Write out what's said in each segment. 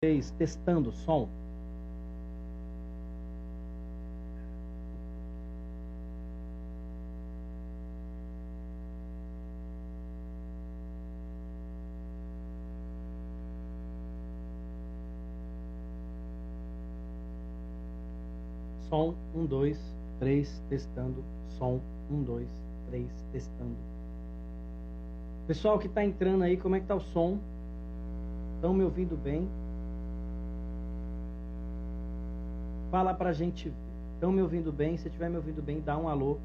3, testando som. Som, 1, 2, 3, testando. Som, 1, 2, 3, testando. Pessoal que tá entrando aí, como é que tá o som? Estão me ouvindo bem? Fala pra gente. Estão me ouvindo bem? Se estiver me ouvindo bem, dá um alô.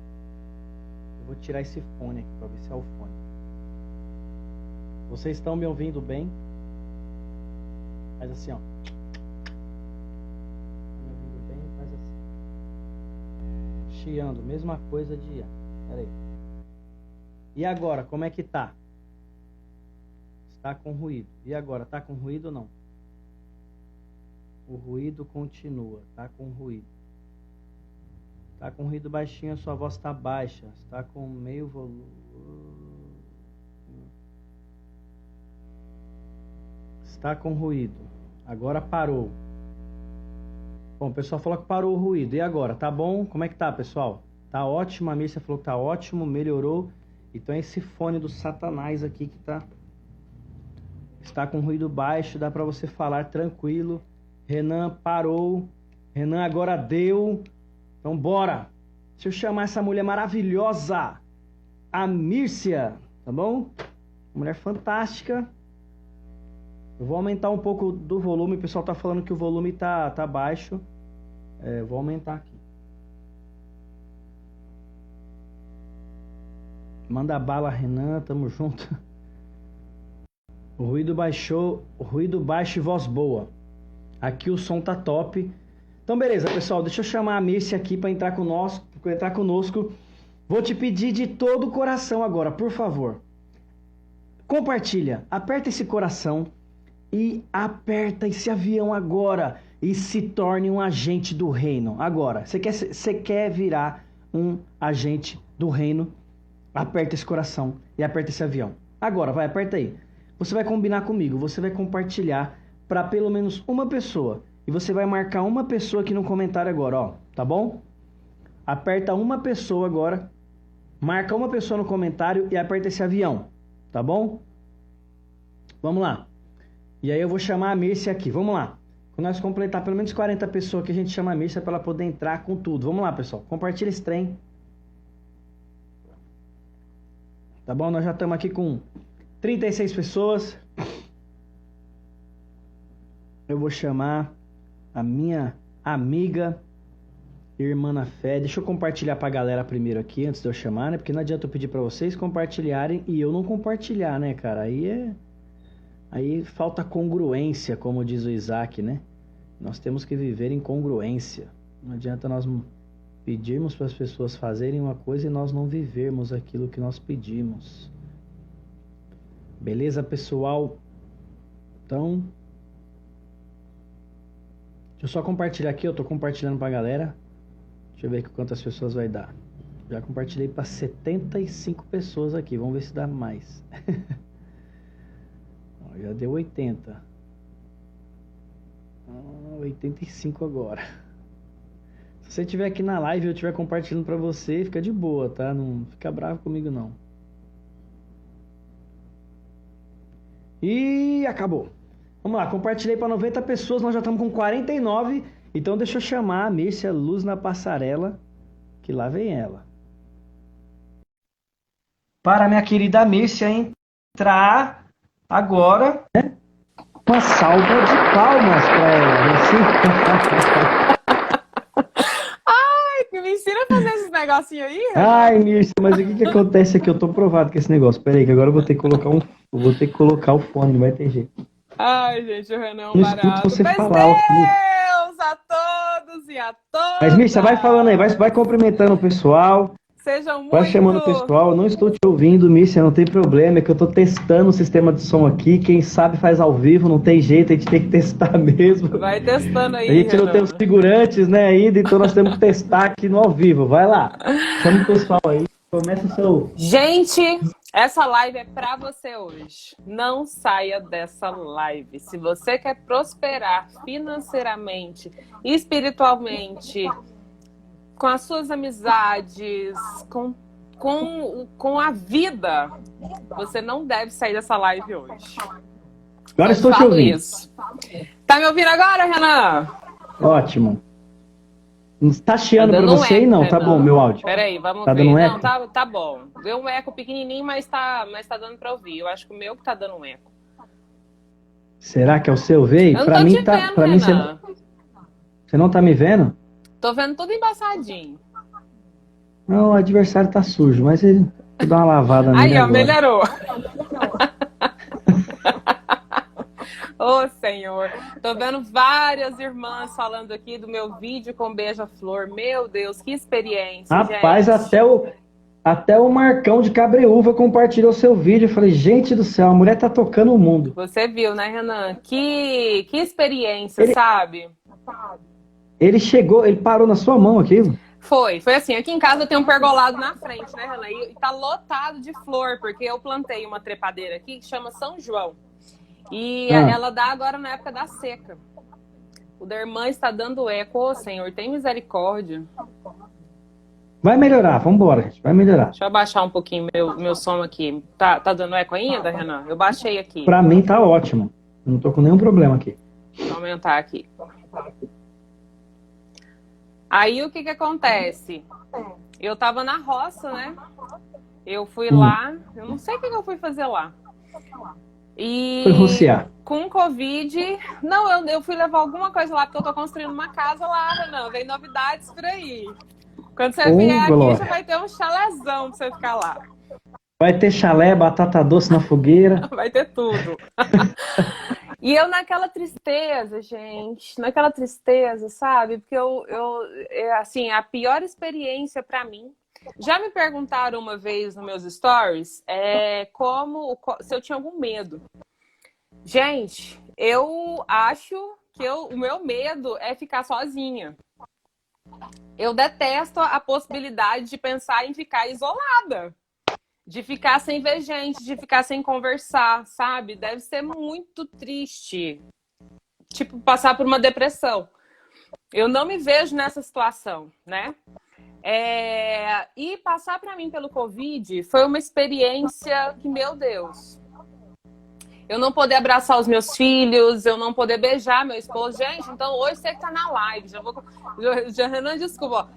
Eu vou tirar esse fone aqui pra ver se é o fone. Vocês estão me ouvindo bem? Faz assim, ó. Chiando, mesma coisa de... Pera aí. E agora, como é que tá? Está com ruído. E agora, tá com ruído ou não? O ruído continua, tá com ruído. Tá com ruído baixinho, a sua voz tá baixa. Está com meio volume. Está com ruído. Agora parou. Bom, o pessoal falou que parou o ruído. E agora? Tá bom? Como é que tá, pessoal? Tá ótimo. A Mírcia falou que tá ótimo, melhorou. Então é esse fone do Satanás aqui que tá... Está com ruído baixo, dá pra você falar tranquilo. Renan parou. Renan agora deu. Então bora. Deixa eu chamar essa mulher maravilhosa. A Mírcia. Tá bom? Mulher fantástica. Eu vou aumentar um pouco do volume. O pessoal tá falando que o volume tá baixo. Vou aumentar aqui. Manda bala, Renan. Tamo junto. O ruído baixou. O ruído baixo e voz boa. Aqui o som tá top. Então beleza, pessoal. Deixa eu chamar a Mírcia aqui para entrar conosco. Vou te pedir de todo o coração agora, por favor. Compartilha. Aperta esse coração. E aperta esse avião agora e se torne um agente do reino. Agora, você quer virar um agente do reino? Aperta esse coração e aperta esse avião. Agora, vai, aperta aí. Você vai combinar comigo, você vai compartilhar para pelo menos uma pessoa. E você vai marcar uma pessoa aqui no comentário agora, ó. Tá bom? Aperta uma pessoa agora. Marca uma pessoa no comentário e aperta esse avião. Tá bom? Vamos lá. E aí eu vou chamar a Mírcia aqui. Vamos lá. Quando nós completar pelo menos 40 pessoas que a gente chama a Mírcia para ela poder entrar com tudo. Vamos lá, pessoal. Compartilha esse trem. Tá bom? Nós já estamos aqui com 36 pessoas. Eu vou chamar a minha amiga, irmã na fé. Deixa eu compartilhar para a galera primeiro aqui, antes de eu chamar, né? Porque não adianta eu pedir para vocês compartilharem e eu não compartilhar, né, cara? Aí falta congruência, como diz o Isaac, né? Nós temos que viver em congruência. Não adianta nós pedirmos para as pessoas fazerem uma coisa e nós não vivermos aquilo que nós pedimos. Beleza, pessoal? Então, deixa eu só compartilhar aqui. Eu tô compartilhando para a galera. Deixa eu ver quantas pessoas vai dar. Já compartilhei para 75 pessoas aqui. Vamos ver se dá mais. Já deu 80. 85 agora. Se você estiver aqui na live e eu estiver compartilhando para você, fica de boa, tá? Não fica bravo comigo, não. E acabou. Vamos lá, compartilhei para 90 pessoas, nós já estamos com 49. Então deixa eu chamar a Mírcia Luz na Passarela, que lá vem ela. Para minha querida Mírcia entrar... Agora, né? Uma salva de palmas para ela. Ai, me ensina a fazer esses negocinhos aí. Ai, Mírcia, mas o que acontece aqui? Eu tô provado com esse negócio. Pera aí, que agora eu vou ter que colocar o fone, não vai ter jeito. Ai, gente, o Renan é um não barato. Escuto você Mas falar. Deus a todos e a todas. Mas, Mírcia, vai falando aí, vai cumprimentando o pessoal. Sejam muito... Vai chamando o pessoal, eu não estou te ouvindo, Mírcia, não tem problema, é que eu tô testando o sistema de som aqui, quem sabe faz ao vivo, não tem jeito, a gente tem que testar mesmo. Vai testando aí, A gente Renan. não tem os figurantes, né, ainda, então nós temos que testar aqui no ao vivo, vai lá, chama o pessoal aí, começa o seu... Gente, Essa live é para você hoje. Não saia dessa live. Se você quer prosperar financeiramente, espiritualmente, com as suas amizades, com a vida, você não deve sair dessa live hoje. Agora estou te ouvindo. Isso. Tá me ouvindo agora, Renan? Ótimo. Tá chiando pra você aí? Não, tá bom meu áudio. Peraí, vamos tá ver. Dando não, eco? tá bom. Deu um eco pequenininho, mas tá dando pra ouvir. Eu acho que o meu que tá dando um eco. Será que é o seu veio? Eu não pra tô mim te tá. vendo, Pra mim você não tá me vendo? Tô vendo tudo embaçadinho. Não, o adversário tá sujo, mas ele vou dar uma lavada nele Aí, ó, agora. melhorou. Ô, Senhor. Tô vendo várias irmãs falando aqui do meu vídeo com beija-flor. Meu Deus, que experiência, Rapaz, gente. até o Marcão de Cabreúva compartilhou seu vídeo. Eu falei, gente do céu, a mulher tá tocando o mundo. Você viu, né, Renan? Que experiência, sabe? Ele chegou, ele parou na sua mão aquilo. Foi assim, aqui em casa tem um pergolado na frente, né, Renan? E tá lotado de flor, porque eu plantei uma trepadeira aqui que chama São João. E ela dá agora na época da seca. O da irmã está dando eco. Ô, Senhor, tem misericórdia. Vai melhorar, vambora, gente, vai melhorar. Deixa eu abaixar um pouquinho meu som aqui. Tá dando eco ainda, Renan? Eu baixei aqui. Pra mim tá ótimo. Não tô com nenhum problema aqui. Vou aumentar aqui. Aí o que acontece? Eu tava na roça, né? Eu fui lá, eu não sei o que eu fui fazer lá. E foi rociar. Com Covid, não, eu fui levar alguma coisa lá, porque eu tô construindo uma casa lá, Renan. Vem novidades por aí. Quando você vier aqui, você vai ter um chalézão pra você ficar lá. Vai ter chalé, batata doce na fogueira. Vai ter tudo. E eu naquela tristeza, gente, naquela tristeza, sabe? Porque assim, a pior experiência pra mim. Já me perguntaram uma vez nos meus stories se eu tinha algum medo. Gente, eu acho que o meu medo é ficar sozinha. Eu detesto a possibilidade de pensar em ficar isolada. De ficar sem ver gente, de ficar sem conversar, sabe? Deve ser muito triste. Tipo, passar por uma depressão. Eu não me vejo nessa situação, né? E passar para mim pelo Covid foi uma experiência que, meu Deus, eu não poder abraçar os meus filhos, eu não poder beijar meu esposo. Gente, então hoje você que tá na live, Renan, desculpa,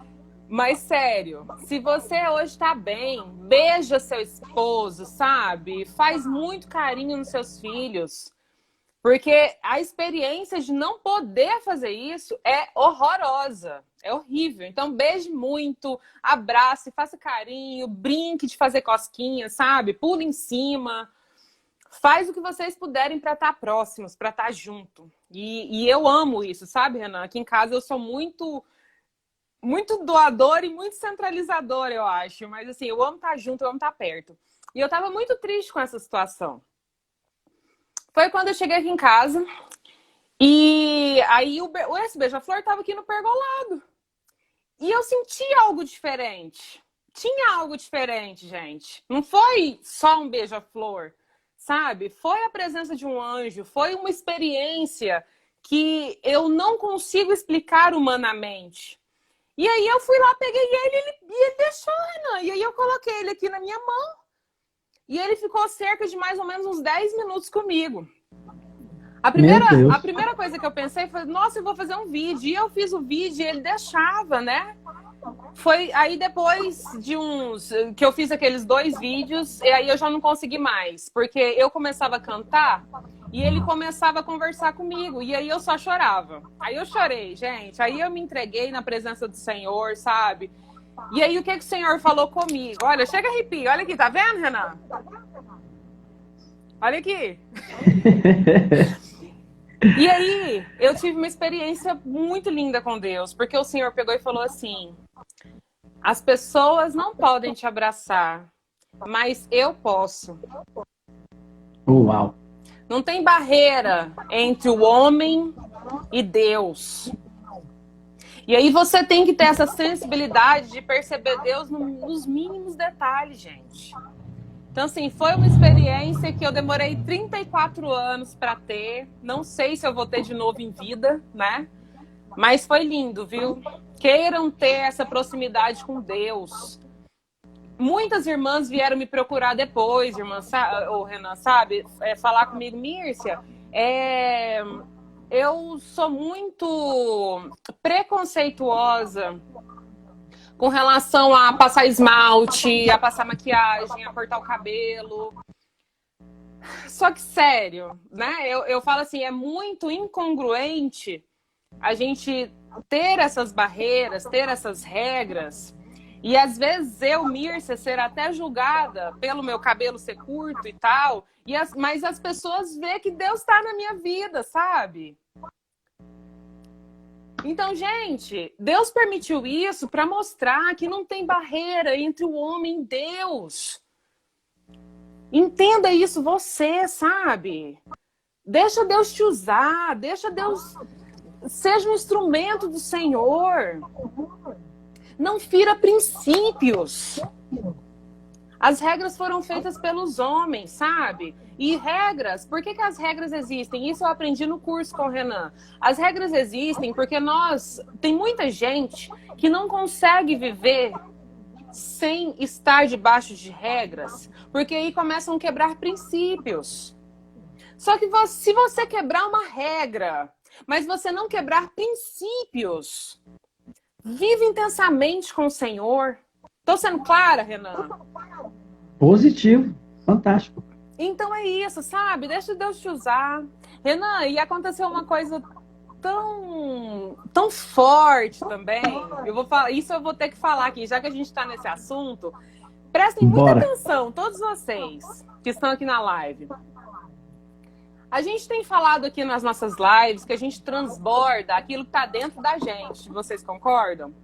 mas sério, se você hoje tá bem, beija seu esposo, sabe? Faz muito carinho nos seus filhos. Porque a experiência de não poder fazer isso é horrorosa, é horrível. Então, beije muito, abrace, faça carinho, brinque de fazer cosquinha, sabe? Pula em cima. Faz o que vocês puderem para estar próximos, para estar junto. E eu amo isso, sabe, Renan? Aqui em casa eu sou muito doador e muito centralizador, eu acho. Mas assim, eu amo estar junto, eu amo estar perto. E eu tava muito triste com essa situação. Foi quando eu cheguei aqui em casa e aí esse beija-flor tava aqui no pergolado. E eu senti algo diferente. Tinha algo diferente, gente. Não foi só um beija-flor, sabe? Foi a presença de um anjo, foi uma experiência que eu não consigo explicar humanamente. E aí eu fui lá, peguei ele e ele deixou, Renan. E aí eu coloquei ele aqui na minha mão. E ele ficou cerca de mais ou menos uns 10 minutos comigo. A primeira coisa que eu pensei foi, nossa, eu vou fazer um vídeo. E eu fiz o vídeo e ele deixava, né? Foi aí depois de que eu fiz aqueles 2 vídeos, e aí eu já não consegui mais. Porque eu começava a cantar e ele começava a conversar comigo. E aí eu só chorava. Aí eu chorei, gente. Aí eu me entreguei na presença do Senhor, sabe? E aí, o que o Senhor falou comigo? Olha, chega arrepio. Olha aqui, tá vendo, Renan? Olha aqui. E aí, eu tive uma experiência muito linda com Deus. Porque o Senhor pegou e falou assim: as pessoas não podem te abraçar, mas eu posso. Uau! Não tem barreira entre o homem e Deus. E aí você tem que ter essa sensibilidade de perceber Deus nos mínimos detalhes, gente. Então, assim, foi uma experiência que eu demorei 34 anos para ter. Não sei se eu vou ter de novo em vida, né? Mas foi lindo, viu? Queiram ter essa proximidade com Deus. Muitas irmãs vieram me procurar depois, o Renan, sabe? Falar comigo, Mírcia, eu sou muito preconceituosa com relação a passar esmalte, a passar maquiagem, a cortar o cabelo. Só que, sério, né? Eu falo assim, é muito incongruente a gente ter essas barreiras, ter essas regras. E às vezes eu, Mírcia, ser até julgada pelo meu cabelo ser curto e tal, mas as pessoas veem que Deus está na minha vida, sabe? Então, gente, Deus permitiu isso para mostrar que não tem barreira entre o homem e Deus. Entenda isso você, sabe? Deixa Deus te usar, deixa Deus... Seja um instrumento do Senhor. Não fira princípios. As regras foram feitas pelos homens, sabe? E regras, por que as regras existem? Isso eu aprendi no curso com o Renan. As regras existem porque tem muita gente que não consegue viver sem estar debaixo de regras, porque aí começam a quebrar princípios. Só que se você quebrar uma regra, mas você não quebrar princípios, vive intensamente com o Senhor. Tô sendo clara, Renan? Positivo, fantástico. Então é isso, sabe? Deixa Deus te usar. Renan, e aconteceu uma coisa tão forte também. Isso eu vou ter que falar aqui, já que a gente está nesse assunto. Prestem muita atenção, todos vocês que estão aqui na live. A gente tem falado aqui nas nossas lives que a gente transborda aquilo que está dentro da gente. Vocês concordam?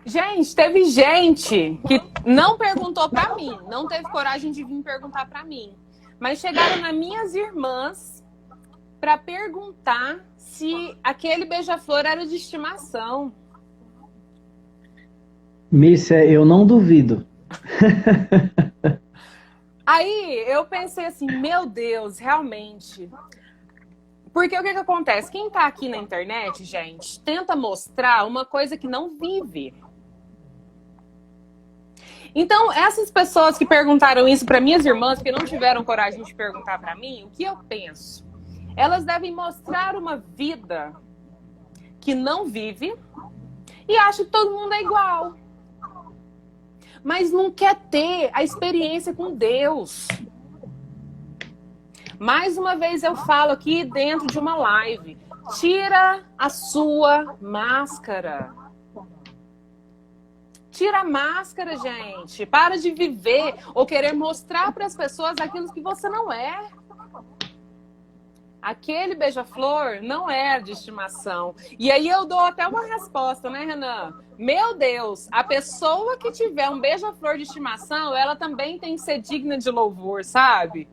Gente, teve gente que não perguntou para mim, não teve coragem de vir perguntar para mim, mas chegaram nas minhas irmãs para perguntar se aquele beija-flor era de estimação. Mírcia, eu não duvido. Aí eu pensei assim, meu Deus, realmente. Porque o que acontece? Quem tá aqui na internet, gente, tenta mostrar uma coisa que não vive. Então, essas pessoas que perguntaram isso para minhas irmãs, que não tiveram coragem de perguntar para mim, o que eu penso? Elas devem mostrar uma vida que não vive e acha que todo mundo é igual. Mas não quer ter a experiência com Deus. Mais uma vez eu falo aqui dentro de uma live. Tira a sua máscara. Tira a máscara, gente. Para de viver ou querer mostrar para as pessoas aquilo que você não é. Aquele beija-flor não é de estimação. E aí eu dou até uma resposta, né, Renan? Meu Deus, a pessoa que tiver um beija-flor de estimação, ela também tem que ser digna de louvor, sabe?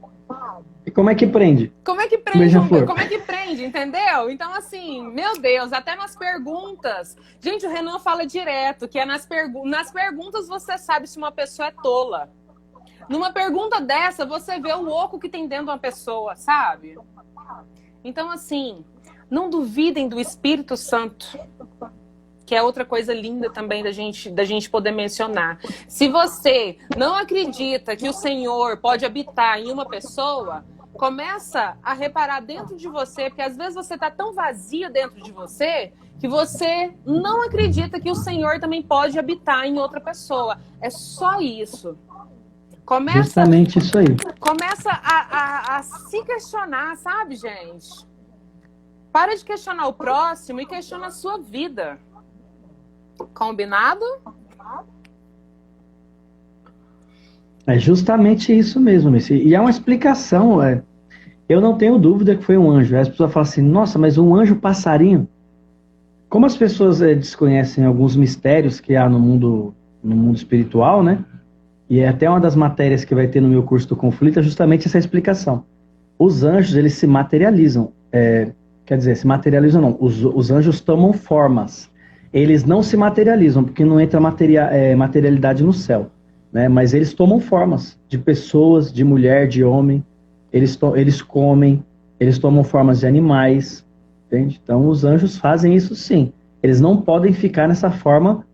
E como é que prende? Como é que prende? Como é que prende, entendeu? Então, assim, meu Deus, até nas perguntas. Gente, o Renan fala direto que é nas perguntas você sabe se uma pessoa é tola. Numa pergunta dessa, você vê o oco que tem dentro de uma pessoa, sabe? Então, assim, não duvidem do Espírito Santo, que é outra coisa linda também da gente poder mencionar. Se você não acredita que o Senhor pode habitar em uma pessoa, começa a reparar dentro de você, porque às vezes você está tão vazio dentro de você que você não acredita que o Senhor também pode habitar em outra pessoa. É só isso. Justamente isso aí. Começa a se questionar, sabe, gente? Para de questionar o próximo e questiona a sua vida. Combinado? É justamente isso mesmo, Missy. E há uma explicação. Eu não tenho dúvida que foi um anjo. As pessoas falam assim, nossa, mas um anjo passarinho? Como as pessoas desconhecem alguns mistérios que há no mundo espiritual, né? E é até uma das matérias que vai ter no meu curso do conflito é justamente essa explicação. Os anjos, eles se materializam. Quer dizer, se materializam não. Os anjos tomam formas. Eles não se materializam, porque não entra materialidade no céu. né? Mas eles tomam formas de pessoas, de mulher, de homem. Eles comem, eles tomam formas de animais, entende? Então os anjos fazem isso sim. Eles não podem ficar nessa forma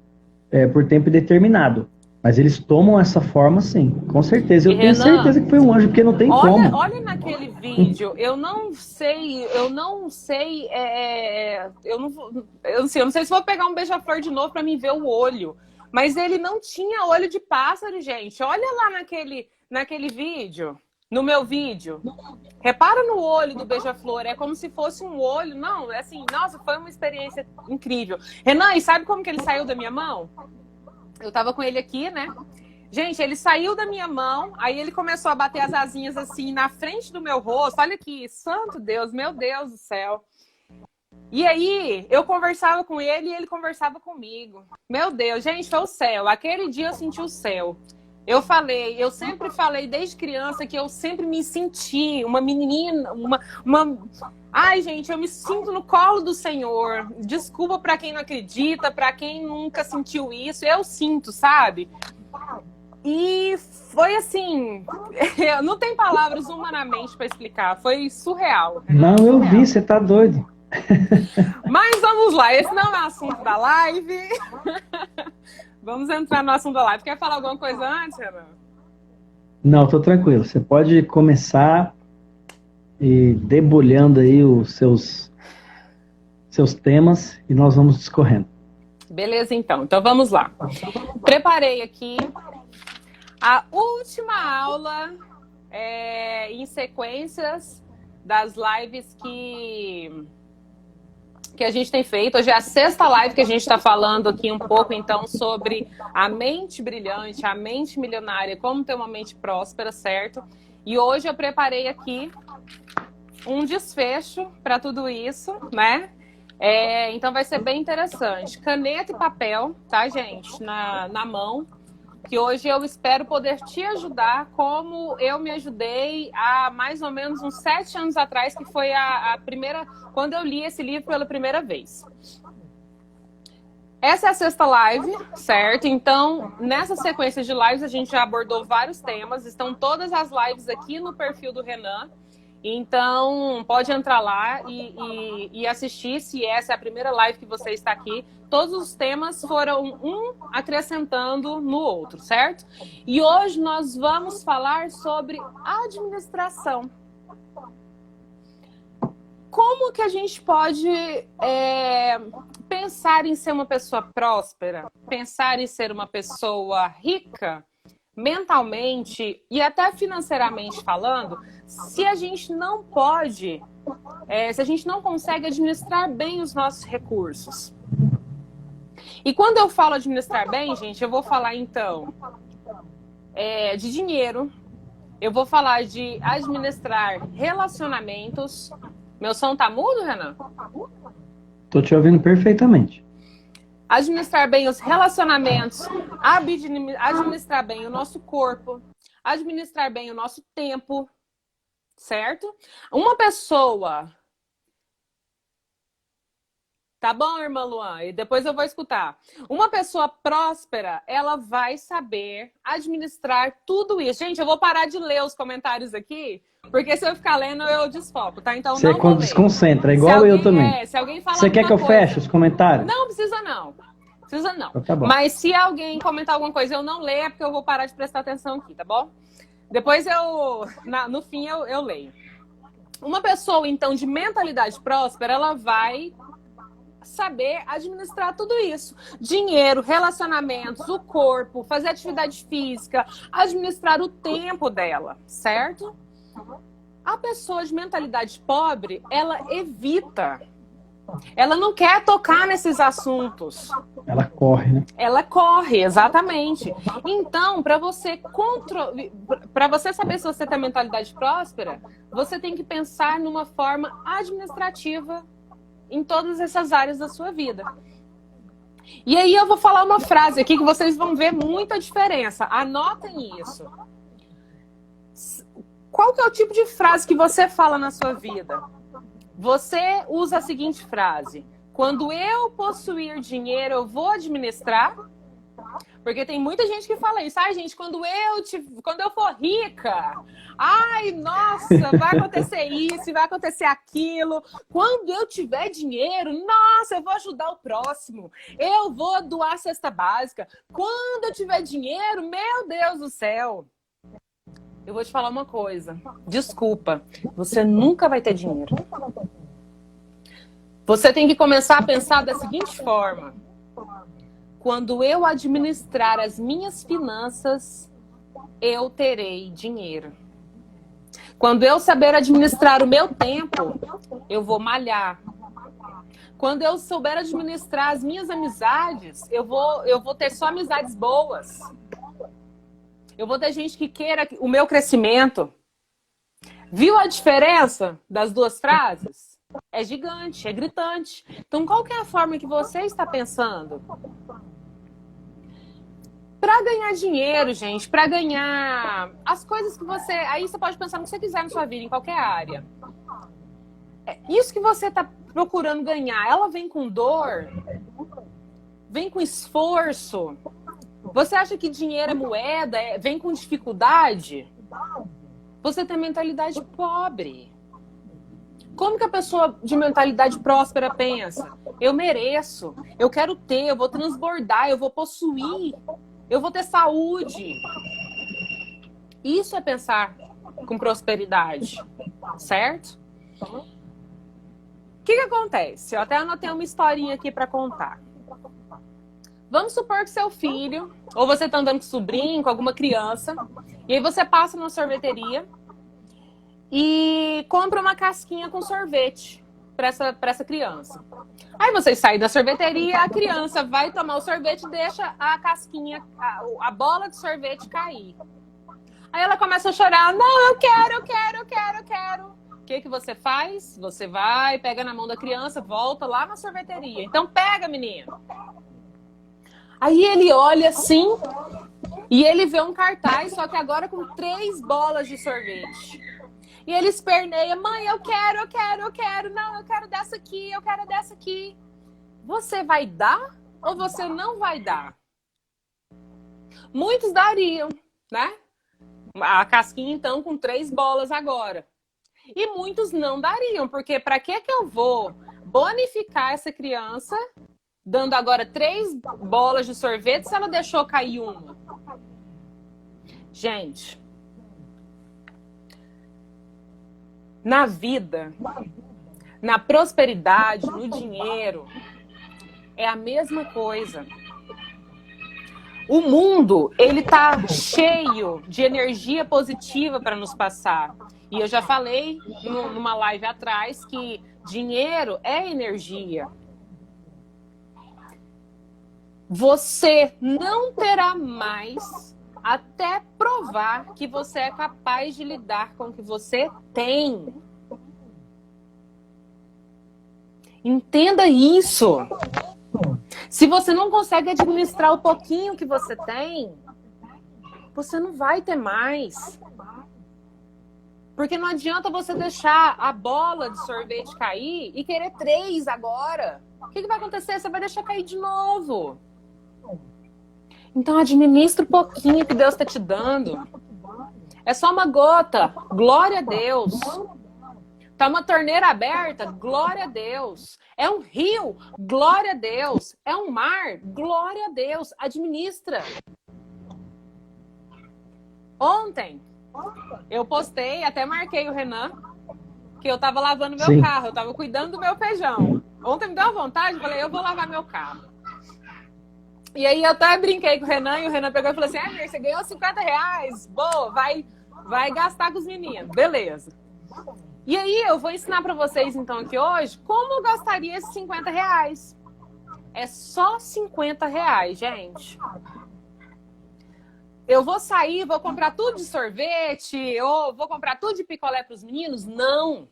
por tempo indeterminado. Mas eles tomam essa forma sim, com certeza. Eu tenho certeza que foi um anjo, porque não tem como. Olha naquele vídeo, eu não sei, eu não sei se vou pegar um beija-flor de novo para mim ver o olho. Mas ele não tinha olho de pássaro, gente. Olha lá naquele vídeo, no meu vídeo. Repara no olho do beija-flor, é como se fosse um olho. Não, é assim, nossa, foi uma experiência incrível. Renan, e sabe como que ele saiu da minha mão? Eu tava com ele aqui, né? Gente, ele saiu da minha mão, aí ele começou a bater as asinhas assim na frente do meu rosto. Olha aqui, santo Deus, meu Deus do céu. E aí, eu conversava com ele e ele conversava comigo. Meu Deus, gente, foi o céu. Aquele dia eu senti o céu. Eu sempre falei desde criança que eu sempre me senti uma menina, Ai, gente, eu me sinto no colo do Senhor. Desculpa para quem não acredita, para quem nunca sentiu isso. Eu sinto, sabe? E foi assim, não tem palavras humanamente para explicar. Foi surreal. Não, eu vi, você tá doido. Mas vamos lá, esse não é o assunto da live. Vamos entrar no assunto da live. Quer falar alguma coisa antes, Renan? Não, tô tranquilo. Você pode começar e debulhando aí os seus temas e nós vamos discorrendo. Beleza, então. Então vamos lá. Preparei aqui a última aula em sequências das lives que a gente tem feito. Hoje é a 6ª live que a gente está falando aqui um pouco, então, sobre a mente brilhante, a mente milionária, como ter uma mente próspera, certo? E hoje eu preparei aqui um desfecho para tudo isso, né? Então vai ser bem interessante. Caneta e papel, tá, gente? Na mão. Que hoje eu espero poder te ajudar como eu me ajudei há mais ou menos uns 7 anos atrás, que foi a primeira, quando eu li esse livro pela primeira vez. Essa é a 6ª live, certo? Então, nessa sequência de lives, a gente já abordou vários temas. Estão todas as lives aqui no perfil do Renan. Então, pode entrar lá e assistir, se essa é a primeira live que você está aqui. Todos os temas foram um acrescentando no outro, certo? E hoje nós vamos falar sobre administração. Como que a gente pode pensar em ser uma pessoa próspera? Pensar em ser uma pessoa rica? Mentalmente e até financeiramente falando, se a gente não pode, se a gente não consegue administrar bem os nossos recursos. E quando eu falo administrar bem, gente, eu vou falar então de dinheiro, eu vou falar de administrar relacionamentos. Meu som tá mudo, Renan? Tô te ouvindo perfeitamente. Administrar bem os relacionamentos, administrar bem o nosso corpo, administrar bem o nosso tempo, certo? Uma pessoa... Tá bom, irmã Luan? E depois eu vou escutar. Uma pessoa próspera, ela vai saber administrar tudo isso. Gente, eu vou parar de ler os comentários aqui, porque se eu ficar lendo, eu desfoco, tá? Então você não vou ler. Desconcentra, igual eu também. Se alguém falar você quer que eu feche os comentários? Não, precisa não. Precisa não. Então, tá bom. Mas se alguém comentar alguma coisa e eu não ler, é porque eu vou parar de prestar atenção aqui, tá bom? Depois no fim eu leio. Uma pessoa, então, de mentalidade próspera, ela vai saber administrar tudo isso. Dinheiro, relacionamentos, o corpo, fazer atividade física, administrar o tempo dela, certo? A pessoa de mentalidade pobre, ela evita. Ela não quer tocar nesses assuntos. Ela corre, né? Ela corre, exatamente. Então, para você saber se você tem mentalidade próspera, você tem que pensar numa forma administrativa em todas essas áreas da sua vida. E aí eu vou falar uma frase aqui que vocês vão ver muita diferença. Anotem isso. Qual que é o tipo de frase que você fala na sua vida? Você usa a seguinte frase: quando eu possuir dinheiro, eu vou administrar? Porque tem muita gente que fala isso. Ai, gente, quando eu for rica, ai, nossa, vai acontecer isso, vai acontecer aquilo. Quando eu tiver dinheiro, nossa, eu vou ajudar o próximo. Eu vou doar a cesta básica. Quando eu tiver dinheiro, meu Deus do céu. Eu vou te falar uma coisa. Desculpa, você nunca vai ter dinheiro. Você tem que começar a pensar da seguinte forma. Quando eu administrar as minhas finanças, eu terei dinheiro. Quando eu saber administrar o meu tempo, eu vou malhar. Quando eu souber administrar as minhas amizades, eu vou ter só amizades boas. Eu vou ter gente que queira o meu crescimento. Viu a diferença das duas frases? É gigante, é gritante. Então, qual que é a forma que você está pensando? Para ganhar dinheiro, gente, para ganhar as coisas que você... Aí você pode pensar no que você quiser na sua vida, em qualquer área. Isso que você está procurando ganhar, ela vem com dor? Vem com esforço? Você acha que dinheiro é moeda? Vem com dificuldade? Você tem mentalidade pobre. Como que a pessoa de mentalidade próspera pensa? Eu mereço, eu quero ter, eu vou transbordar, eu vou possuir, eu vou ter saúde. Isso é pensar com prosperidade, certo? O que acontece? Eu até anotei uma historinha aqui para contar. Vamos supor que seu filho, ou você está andando com sobrinho, com alguma criança, e aí você passa numa sorveteria e compra uma casquinha com sorvete para essa criança. Aí vocês saem da sorveteria, a criança vai tomar o sorvete e deixa a casquinha, a bola de sorvete cair. Aí ela começa a chorar, não, eu quero. O que você faz? Você vai, pega na mão da criança, volta lá na sorveteria. Então pega, menino. Aí ele olha assim e ele vê um cartaz, só que agora com 3 bolas de sorvete. E ele esperneia, mãe, eu quero. Não, eu quero dessa aqui. Você vai dar ou você não vai dar? Muitos dariam, né? A casquinha, então, com 3 bolas agora. E muitos não dariam, porque para que eu vou bonificar essa criança dando agora 3 bolas de sorvete se ela deixou cair uma? Gente, na vida, na prosperidade, no dinheiro, é a mesma coisa. O mundo, ele tá cheio de energia positiva para nos passar. E eu já falei numa live atrás que dinheiro é energia. Você não terá mais até provar que você é capaz de lidar com o que você tem. Entenda isso. Se você não consegue administrar o pouquinho que você tem, você não vai ter mais. Porque não adianta você deixar a bola de sorvete cair e querer 3 agora. O que vai acontecer? Você vai deixar cair de novo. Então administra o pouquinho que Deus está te dando. É só uma gota. Glória a Deus. Tá uma torneira aberta? Glória a Deus. É um rio? Glória a Deus. É um mar? Glória a Deus. Administra. Ontem, eu postei, até marquei o Renan, que eu tava lavando meu carro, eu tava cuidando do meu feijão. Ontem me deu uma vontade, falei, eu vou lavar meu carro. E aí eu até brinquei com o Renan, e o Renan pegou e falou assim, Amir, você ganhou R$50, boa, vai gastar com os meninos. Beleza. E aí eu vou ensinar pra vocês, então, aqui hoje, como eu gastaria esses R$50. É só R$50, gente. Eu vou sair, vou comprar tudo de sorvete, ou vou comprar tudo de picolé pros meninos? Não.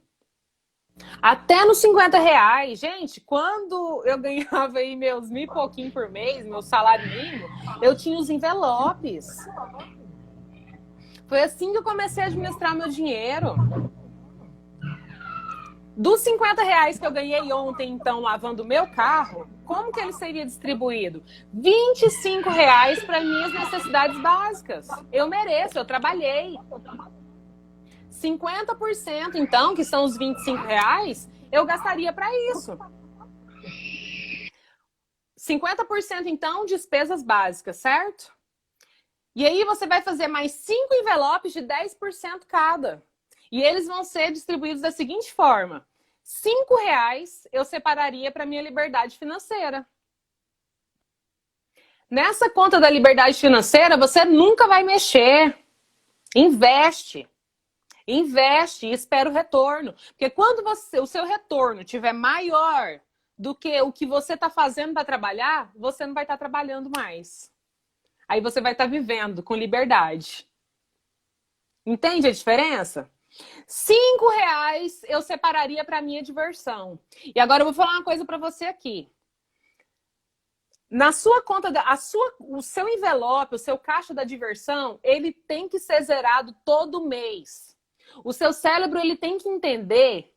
Até nos R$50. Gente, quando eu ganhava aí meus 1.000 e pouquinho por mês, meu salário mínimo, eu tinha os envelopes. Foi assim que eu comecei a administrar meu dinheiro. Dos R$50 que eu ganhei ontem, então, lavando o meu carro, como que ele seria distribuído? R$ 25 para minhas necessidades básicas. Eu mereço, eu trabalhei. 50%, então, que são os R$ 25, eu gastaria para isso. 50%, então, despesas básicas, certo? E aí você vai fazer mais 5 envelopes de 10% cada. E eles vão ser distribuídos da seguinte forma. R$ 5 eu separaria para minha liberdade financeira. Nessa conta da liberdade financeira, você nunca vai mexer. Investe. Investe e espera o retorno. Porque quando o seu retorno tiver maior do que o que você está fazendo para trabalhar, você não vai estar trabalhando mais. Aí você vai estar vivendo com liberdade. Entende a diferença? R$ 5 eu separaria para minha diversão. E agora eu vou falar uma coisa para você aqui. Na sua conta, o seu envelope, o seu caixa da diversão, ele tem que ser zerado todo mês. O seu cérebro ele tem que entender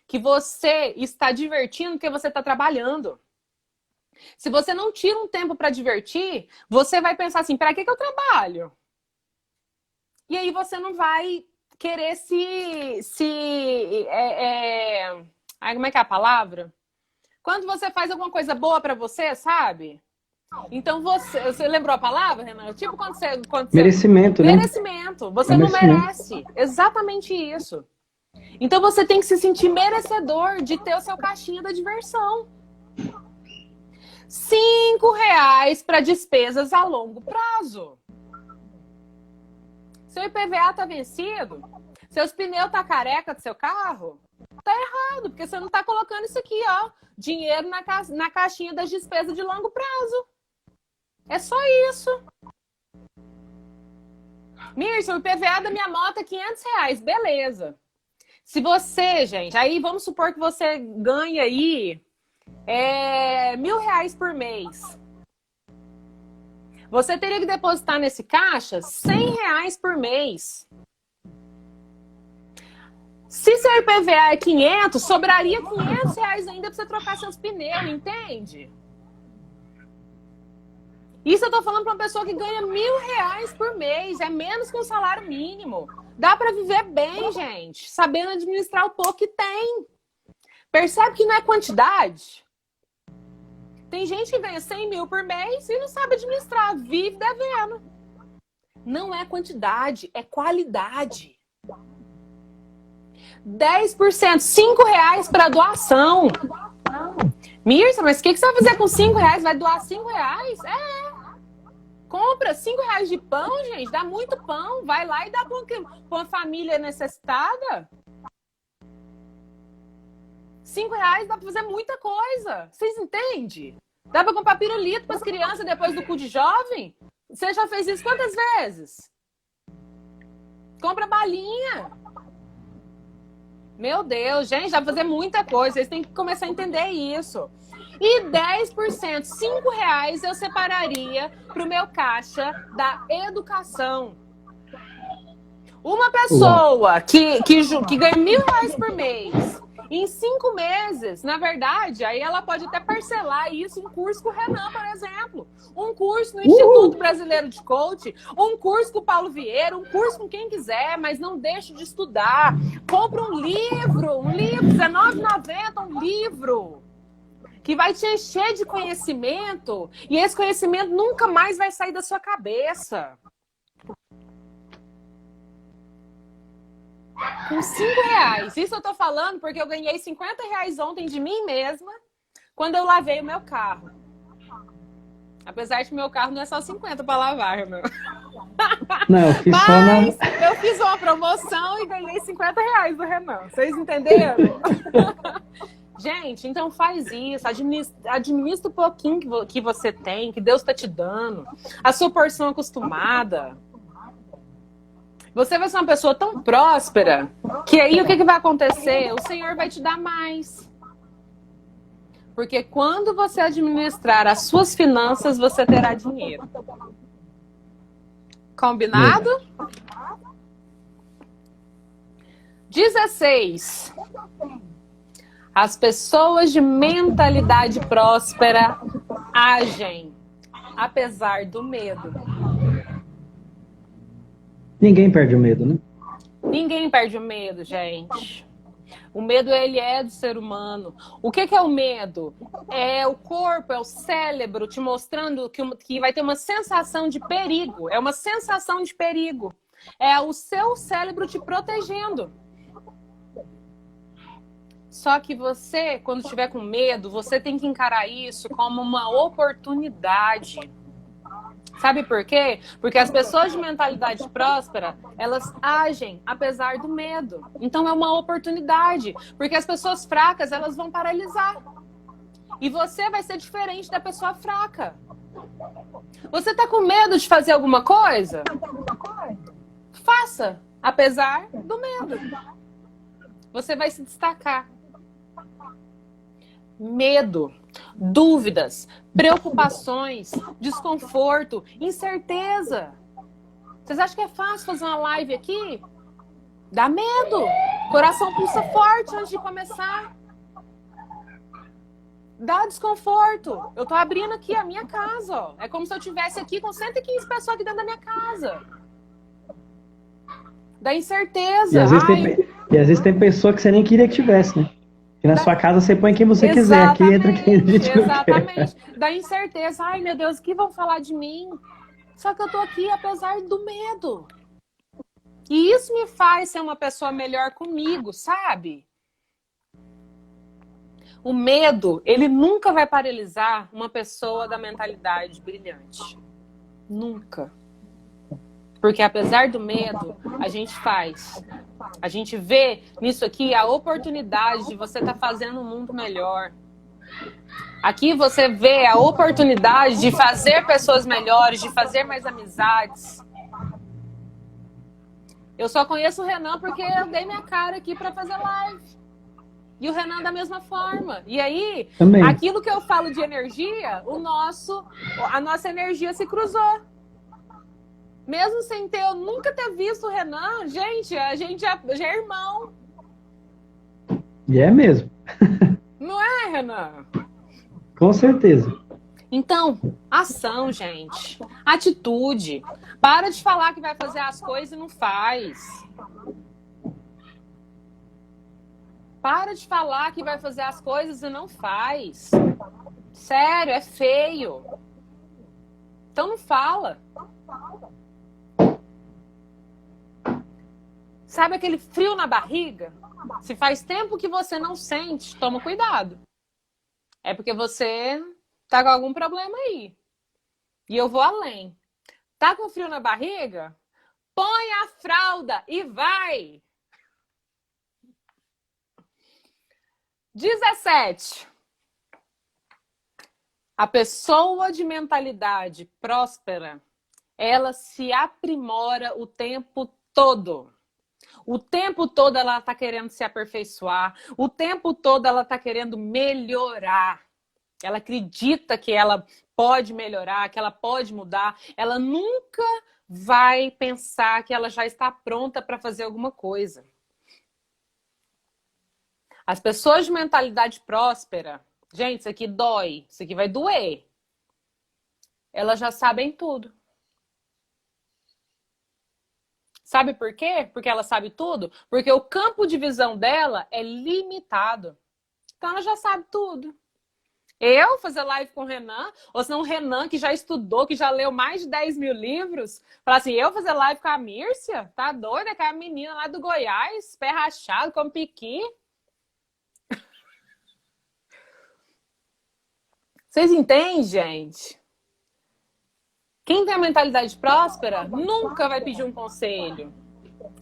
que você está divertindo porque você está trabalhando. Se você não tira um tempo para divertir, você vai pensar assim, para que eu trabalho? E aí você não vai querer como é que é a palavra? Quando você faz alguma coisa boa para você, sabe? Então você lembrou a palavra, Renan? Tipo quando você Merecimento, né? Merecimento. Você não merece. Exatamente isso. Então você tem que se sentir merecedor de ter o seu caixinha da diversão. R$ 5 para despesas a longo prazo. Seu IPVA tá vencido? Seus pneus tá careca do seu carro? Tá errado, porque você não tá colocando isso aqui, ó. Dinheiro na caixinha das despesas de longo prazo. É só isso. Mirce, o IPVA da minha moto é R$ 500. Beleza. Se você, gente, aí vamos supor que você ganha aí R$ 1.000 por mês. Você teria que depositar nesse caixa R$ 100 por mês. Se seu IPVA é 500, sobraria R$ 500 ainda para você trocar seus pneus, entende? Isso eu tô falando para uma pessoa que ganha R$ 1.000 por mês, é menos que um salário mínimo. Dá para viver bem, gente, sabendo administrar o pouco que tem. Percebe que não é quantidade? Tem gente que ganha 100 mil por mês e não sabe administrar, vive devendo. Não é quantidade, é qualidade. 10%, R$ 5 para doação. Mirza, mas o que você vai fazer com R$ 5? Vai doar R$ 5? Compra R$ 5 de pão, gente, dá muito pão. Vai lá e dá para uma família necessitada. R$ 5 dá para fazer muita coisa. Vocês entendem? Dá para comprar pirulito para as crianças depois do cu de jovem? Você já fez isso quantas vezes? Compra balinha. Meu Deus, gente, dá para fazer muita coisa. Vocês têm que começar a entender isso. E 10%, R$ 5 eu separaria para o meu caixa da educação. Uma pessoa que ganha R$ 1.000 por mês, em 5 meses, na verdade, aí ela pode até parcelar isso em curso com o Renan, por exemplo. Um curso no Instituto Brasileiro de Coach, um curso com o Paulo Vieira, um curso com quem quiser, mas não deixe de estudar. Compra um livro, R$19,90, um livro que vai te encher de conhecimento e esse conhecimento nunca mais vai sair da sua cabeça. Com R$ 5. Isso eu tô falando porque eu ganhei R$ 50 ontem de mim mesma quando eu lavei o meu carro. Apesar de que meu carro não é só 50 para lavar, meu. Não, eu fiz Mas eu fiz uma promoção e ganhei R$ 50 do Renan. Vocês entenderam? Gente, então faz isso. Administra o pouquinho que você tem, que Deus está te dando. A sua porção acostumada. Você vai ser uma pessoa tão próspera que aí o que vai acontecer? O Senhor vai te dar mais. Porque quando você administrar as suas finanças, você terá dinheiro. Combinado? 16. As pessoas de mentalidade próspera agem apesar do medo. Ninguém perde o medo, né? Ninguém perde o medo, gente. O medo, ele é do ser humano. O que é o medo? É o corpo, é o cérebro te mostrando que vai ter uma sensação de perigo. É uma sensação de perigo. É o seu cérebro te protegendo. Só que você, quando estiver com medo, você tem que encarar isso como uma oportunidade. Sabe por quê? Porque as pessoas de mentalidade próspera, elas agem apesar do medo. Então é uma oportunidade. Porque as pessoas fracas, elas vão paralisar. E você vai ser diferente da pessoa fraca. Você tá com medo de fazer alguma coisa? Faça, apesar do medo. Você vai se destacar. Medo, dúvidas, preocupações, desconforto, incerteza. Vocês acham que é fácil fazer uma live aqui? Dá medo. Coração pulsa forte antes de começar. Dá desconforto. Eu tô abrindo aqui a minha casa, ó. É como se eu estivesse aqui com 115 pessoas aqui dentro da minha casa. Dá incerteza. E às vezes tem pessoa que você nem queria que tivesse, né? Que na sua casa você põe quem você quiser. Aqui entra quem a gente não quer. Exatamente. Dá incerteza. Ai, meu Deus, o que vão falar de mim? Só que eu tô aqui apesar do medo. E isso me faz ser uma pessoa melhor comigo, sabe? O medo, ele nunca vai paralisar uma pessoa da mentalidade brilhante. Nunca. Porque apesar do medo, a gente faz. A gente vê nisso aqui a oportunidade de você estar fazendo um mundo melhor. Aqui você vê a oportunidade de fazer pessoas melhores, de fazer mais amizades. Eu só conheço o Renan porque eu dei minha cara aqui para fazer live. E o Renan da mesma forma. E aí, Também. Aquilo que eu falo de energia, a nossa energia se cruzou. Mesmo sem eu nunca ter visto o Renan, gente, a gente já é irmão. E é mesmo. Não é, Renan? Com certeza. Então, ação, gente. Atitude. Para de falar que vai fazer as coisas e não faz. Para de falar que vai fazer as coisas e não faz. Sério, é feio. Então não fala. Sabe aquele frio na barriga? Se faz tempo que você não sente, toma cuidado. É porque você tá com algum problema aí. E eu vou além. Tá com frio na barriga? Põe a fralda e vai! 17. A pessoa de mentalidade próspera, ela se aprimora o tempo todo. O tempo todo ela está querendo se aperfeiçoar. O tempo todo ela está querendo melhorar. Ela acredita que ela pode melhorar, que ela pode mudar. Ela nunca vai pensar que ela já está pronta para fazer alguma coisa. As pessoas de mentalidade próspera, gente, isso aqui dói, isso aqui vai doer. Elas já sabem tudo. Sabe por quê? Porque ela sabe tudo? Porque o campo de visão dela é limitado. Então ela já sabe tudo. Eu fazer live com o Renan, ou senão o Renan que já estudou, que já leu mais de 10 mil livros, falar assim, eu fazer live com a Mírcia? Tá doida? Que é a menina lá do Goiás, pé rachado, com piqui. Vocês entendem, gente? Quem tem a mentalidade próspera nunca vai pedir um conselho.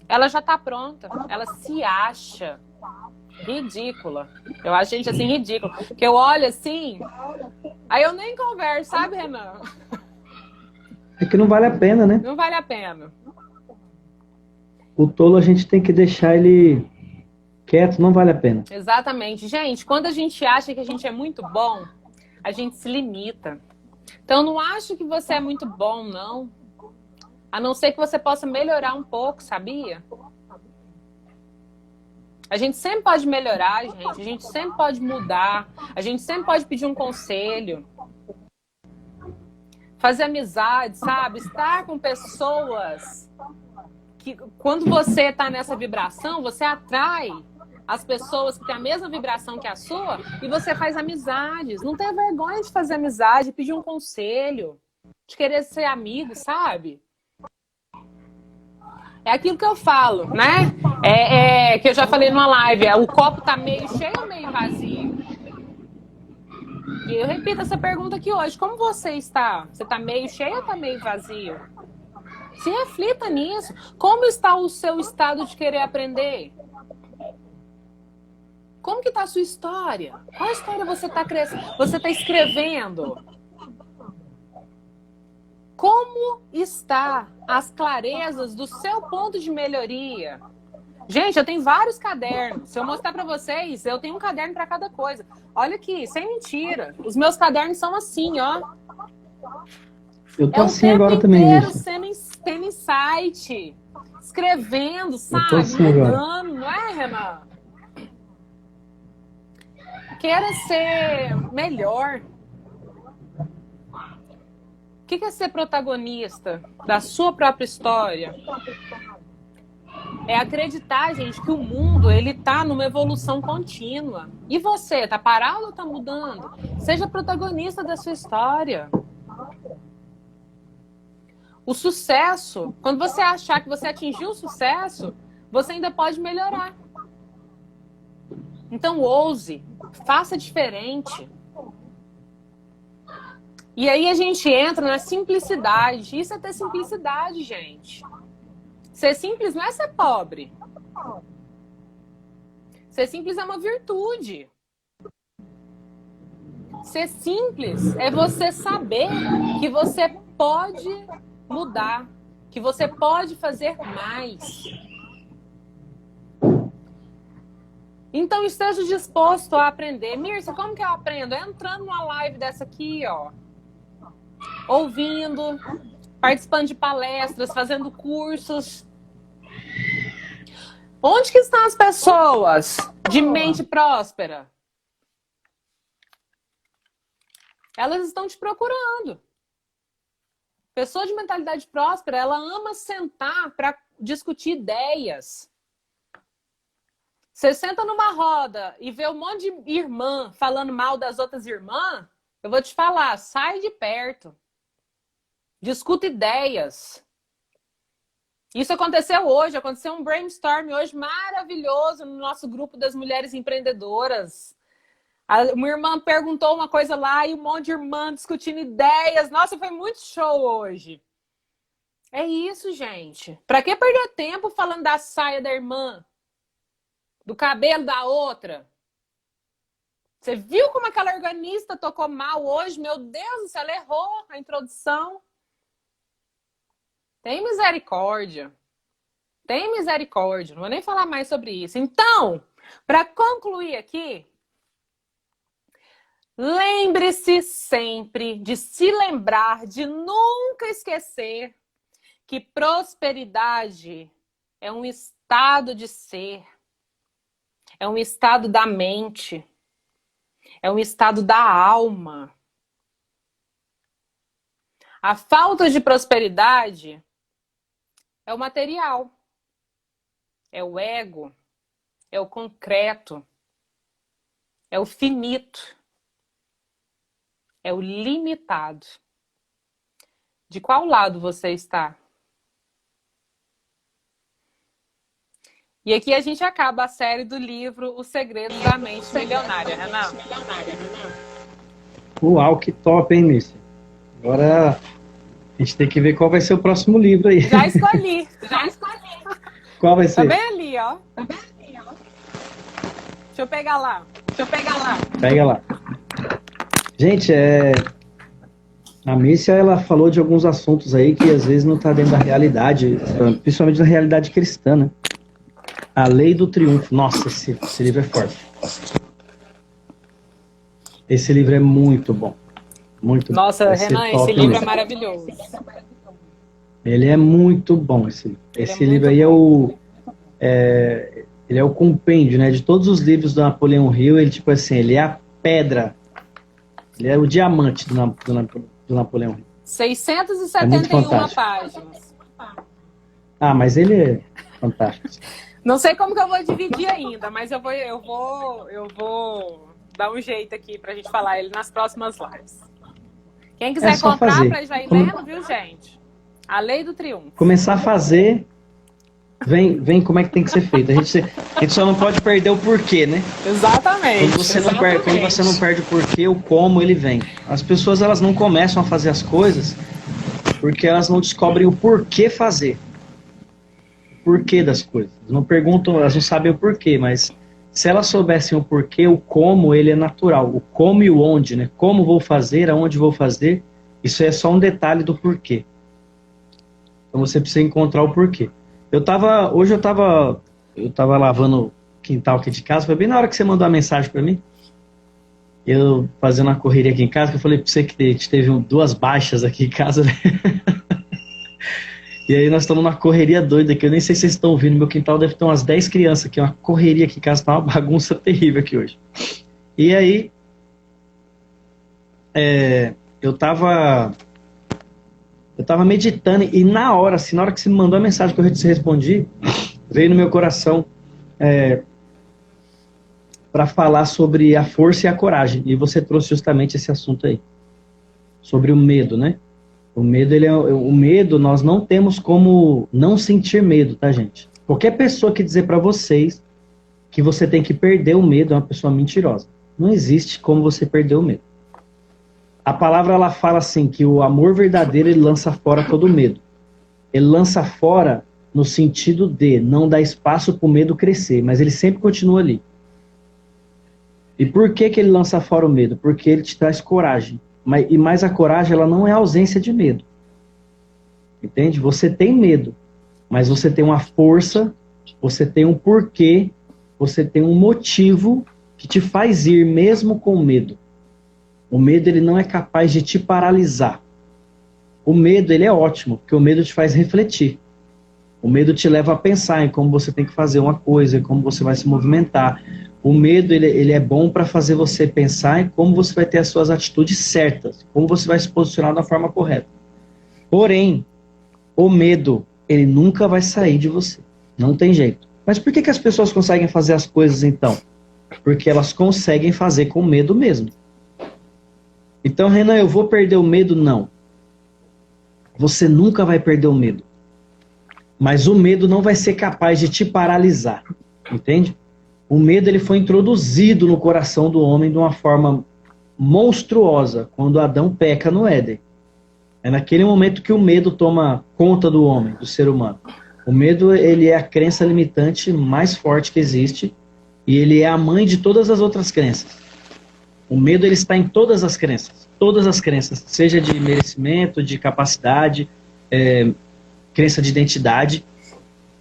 Ela já tá pronta. Ela se acha ridícula. Eu acho a gente assim ridícula. Porque eu olho assim, aí eu nem converso, sabe, Renan? É que não vale a pena, né? Não vale a pena. O tolo a gente tem que deixar ele quieto, não vale a pena. Exatamente. Gente, quando a gente acha que a gente é muito bom, a gente se limita. Então, não acho que você é muito bom, não. A não ser que você possa melhorar um pouco, sabia? A gente sempre pode melhorar, gente. A gente sempre pode mudar. A gente sempre pode pedir um conselho. Fazer amizade, sabe? Estar com pessoas que, quando você está nessa vibração, você atrai as pessoas que têm a mesma vibração que a sua e você faz amizades. Não tenha vergonha de fazer amizade, pedir um conselho, de querer ser amigo, sabe? É aquilo que eu falo, né? Que eu já falei numa live, o copo tá meio cheio ou meio vazio? E eu repito essa pergunta aqui hoje. Como você está? Você tá meio cheio ou tá meio vazio? Se reflita nisso. Como está o seu estado de querer aprender? Como que tá a sua história? Qual história você tá escrevendo? Como está as clarezas do seu ponto de melhoria? Gente, eu tenho vários cadernos. Se eu mostrar para vocês, eu tenho um caderno para cada coisa. Olha aqui, sem mentira. Os meus cadernos são assim, ó. Eu tô assim agora também, tendo insight, escrevendo, sabe? Assim mudando, não é, Renan? Queira ser melhor. O que é ser protagonista da sua própria história? É acreditar, gente, que o mundo ele tá numa evolução contínua. E você, tá parado ou tá mudando? Seja protagonista da sua história. O sucesso, quando você achar que você atingiu o sucesso, você ainda pode melhorar. Então ouse, faça diferente. E aí a gente entra na simplicidade. Isso é ter simplicidade, gente. Ser simples não é ser pobre. Ser simples é uma virtude. Ser simples é você saber que você pode mudar, que você pode fazer mais. Então esteja disposto a aprender. Mirce, como que eu aprendo? É entrando numa live dessa aqui, ó. Ouvindo, participando de palestras, fazendo cursos. Onde que estão as pessoas de mente próspera? Elas estão te procurando. Pessoa de mentalidade próspera, ela ama sentar para discutir ideias. Você senta numa roda e vê um monte de irmã falando mal das outras irmãs, eu vou te falar, sai de perto. Discuta ideias. Isso aconteceu hoje, aconteceu um brainstorm hoje maravilhoso no nosso grupo das mulheres empreendedoras. Uma irmã perguntou uma coisa lá e um monte de irmã discutindo ideias. Nossa, foi muito show hoje. É isso, gente. Pra que perder tempo falando da saia da irmã? Do cabelo da outra? Você viu como aquela organista tocou mal hoje? Meu Deus, ela errou a introdução. Tem misericórdia. Tem misericórdia. Não vou nem falar mais sobre isso. Então, para concluir aqui, lembre-se sempre de se lembrar, de nunca esquecer que prosperidade é um estado de ser, é um estado da mente, é um estado da alma. A falta de prosperidade é o material, é o ego, é o concreto, é o finito, é o limitado. De qual lado você está? E aqui a gente acaba a série do livro Os Segredos da Mente Milionária, Renan. Uau, que top, hein, Missy? Agora a gente tem que ver qual vai ser o próximo livro aí. Já escolhi, já escolhi. Qual vai ser? Tá bem ali, ó. Deixa eu pegar lá. Pega lá. Gente, a Missy, ela falou de alguns assuntos aí que às vezes não tá dentro da realidade, principalmente da realidade cristã, né? A Lei do Triunfo. Nossa, esse livro é forte. Esse livro é muito bom. Muito bom. Nossa, Renan, esse livro é maravilhoso. Ele é muito bom, esse livro. Esse livro aí ele é o compêndio, né, de todos os livros do Napoleão Hill. Ele, tipo assim, ele é a pedra, ele é o diamante do Napoleão Hill. 671 páginas. Ah, mas ele é fantástico. Não sei como que eu vou dividir ainda, mas eu vou dar um jeito aqui pra gente falar ele nas próximas lives. Quem quiser comprar pra já ir lendo, viu, gente? A Lei do Triunfo. Começar a fazer, vem como é que tem que ser feito. A gente só não pode perder o porquê, né? Exatamente. Quando você não perde o porquê, o como ele vem. As pessoas, elas não começam a fazer as coisas porque elas não descobrem o porquê fazer. O porquê das coisas. Elas não perguntam, elas não sabem o porquê, mas se elas soubessem o porquê, o como, ele é natural. O como e o onde, né? Como vou fazer, aonde vou fazer, isso é só um detalhe do porquê. Então você precisa encontrar o porquê. Hoje eu tava lavando o quintal aqui de casa, foi bem na hora que você mandou a mensagem para mim. Eu fazendo uma correria aqui em casa, que eu falei para você que a gente teve 2 baixas aqui em casa, né? E aí nós estamos numa correria doida aqui, eu nem sei se vocês estão ouvindo, meu quintal deve ter umas 10 crianças aqui, uma correria aqui em casa, tá uma bagunça terrível aqui hoje. E aí, eu tava meditando e na hora que você me mandou a mensagem que eu te respondi, veio no meu coração para falar sobre a força e a coragem. E você trouxe justamente esse assunto aí, sobre o medo, né? O medo, nós não temos como não sentir medo, tá, gente? Qualquer pessoa que dizer para vocês que você tem que perder o medo é uma pessoa mentirosa. Não existe como você perder o medo. A palavra, ela fala assim, que o amor verdadeiro, ele lança fora todo medo. Ele lança fora no sentido de não dar espaço para o medo crescer, mas ele sempre continua ali. E por que ele lança fora o medo? Porque ele te traz coragem. Mas a coragem, ela não é ausência de medo. Entende? Você tem medo, mas você tem uma força, você tem um porquê, você tem um motivo que te faz ir mesmo com medo. O medo, ele não é capaz de te paralisar. O medo, ele é ótimo, porque o medo te faz refletir. O medo te leva a pensar em como você tem que fazer uma coisa, em como você vai se movimentar. O medo, ele é bom para fazer você pensar em como você vai ter as suas atitudes certas, como você vai se posicionar da forma correta. Porém, o medo, ele nunca vai sair de você. Não tem jeito. Mas por que as pessoas conseguem fazer as coisas então? Porque elas conseguem fazer com medo mesmo. Então, Renan, eu vou perder o medo? Não. Você nunca vai perder o medo. Mas o medo não vai ser capaz de te paralisar. Entende? O medo, ele foi introduzido no coração do homem de uma forma monstruosa quando Adão peca no Éden. É naquele momento que o medo toma conta do homem, do ser humano. O medo, ele é a crença limitante mais forte que existe e ele é a mãe de todas as outras crenças. O medo, ele está em todas as crenças, seja de merecimento, de capacidade, crença de identidade.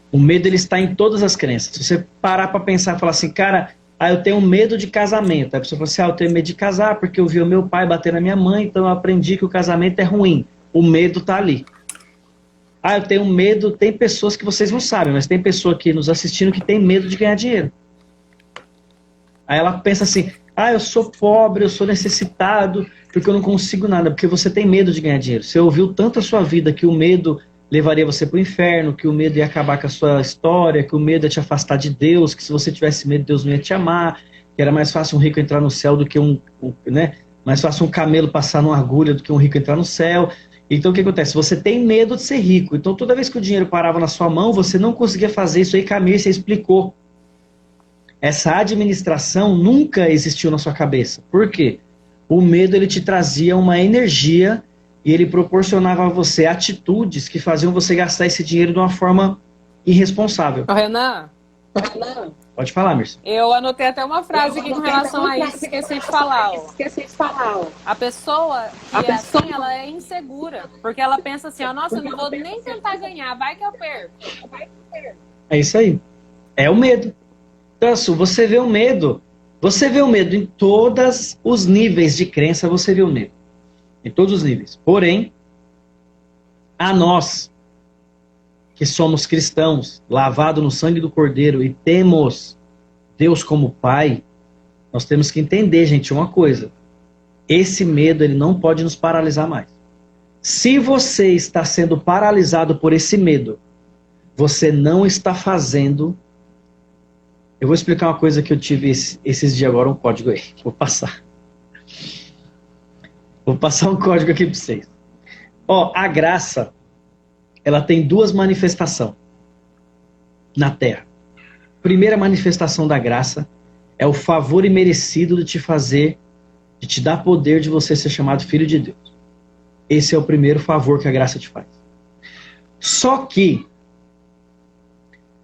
O medo, ele está em todas as crenças. Se você parar para pensar e falar assim, cara, eu tenho medo de casamento. Aí a pessoa fala assim, eu tenho medo de casar porque eu vi o meu pai bater na minha mãe, então eu aprendi que o casamento é ruim. O medo está ali. Eu tenho medo, tem pessoas que vocês não sabem, mas tem pessoa aqui nos assistindo que tem medo de ganhar dinheiro. Aí ela pensa assim, eu sou pobre, eu sou necessitado, porque eu não consigo nada, porque você tem medo de ganhar dinheiro. Você ouviu tanto a sua vida que o medo levaria você para o inferno, que o medo ia acabar com a sua história, que o medo ia te afastar de Deus, que se você tivesse medo, Deus não ia te amar, que era mais fácil um rico entrar no céu do que mais fácil um camelo passar numa agulha do que um rico entrar no céu. Então o que acontece? Você tem medo de ser rico. Então toda vez que o dinheiro parava na sua mão, você não conseguia fazer isso aí, Camille, você explicou. Essa administração nunca existiu na sua cabeça. Por quê? O medo, ele te trazia uma energia e ele proporcionava a você atitudes que faziam você gastar esse dinheiro de uma forma irresponsável. Renan? Pode falar, Mirce. Eu anotei até uma frase aqui com relação a isso, esqueci de falar. A pessoa que é assim, ela é insegura, porque ela pensa assim, nossa, eu não vou nem tentar ganhar, vai que eu perco. É isso aí. É o medo. Então, você vê o medo em todos os níveis de crença, você vê o medo. Em todos os níveis. Porém, a nós, que somos cristãos, lavados no sangue do Cordeiro e temos Deus como Pai, nós temos que entender, gente, uma coisa. Esse medo, ele não pode nos paralisar mais. Se você está sendo paralisado por esse medo, você não está fazendo... Eu vou explicar uma coisa que eu tive esses dias agora, um código aí. Vou passar um código aqui para vocês. Ó, a graça, ela tem duas manifestações na Terra. Primeira manifestação da graça é o favor imerecido de te fazer, de te dar poder de você ser chamado filho de Deus. Esse é o primeiro favor que a graça te faz. Só que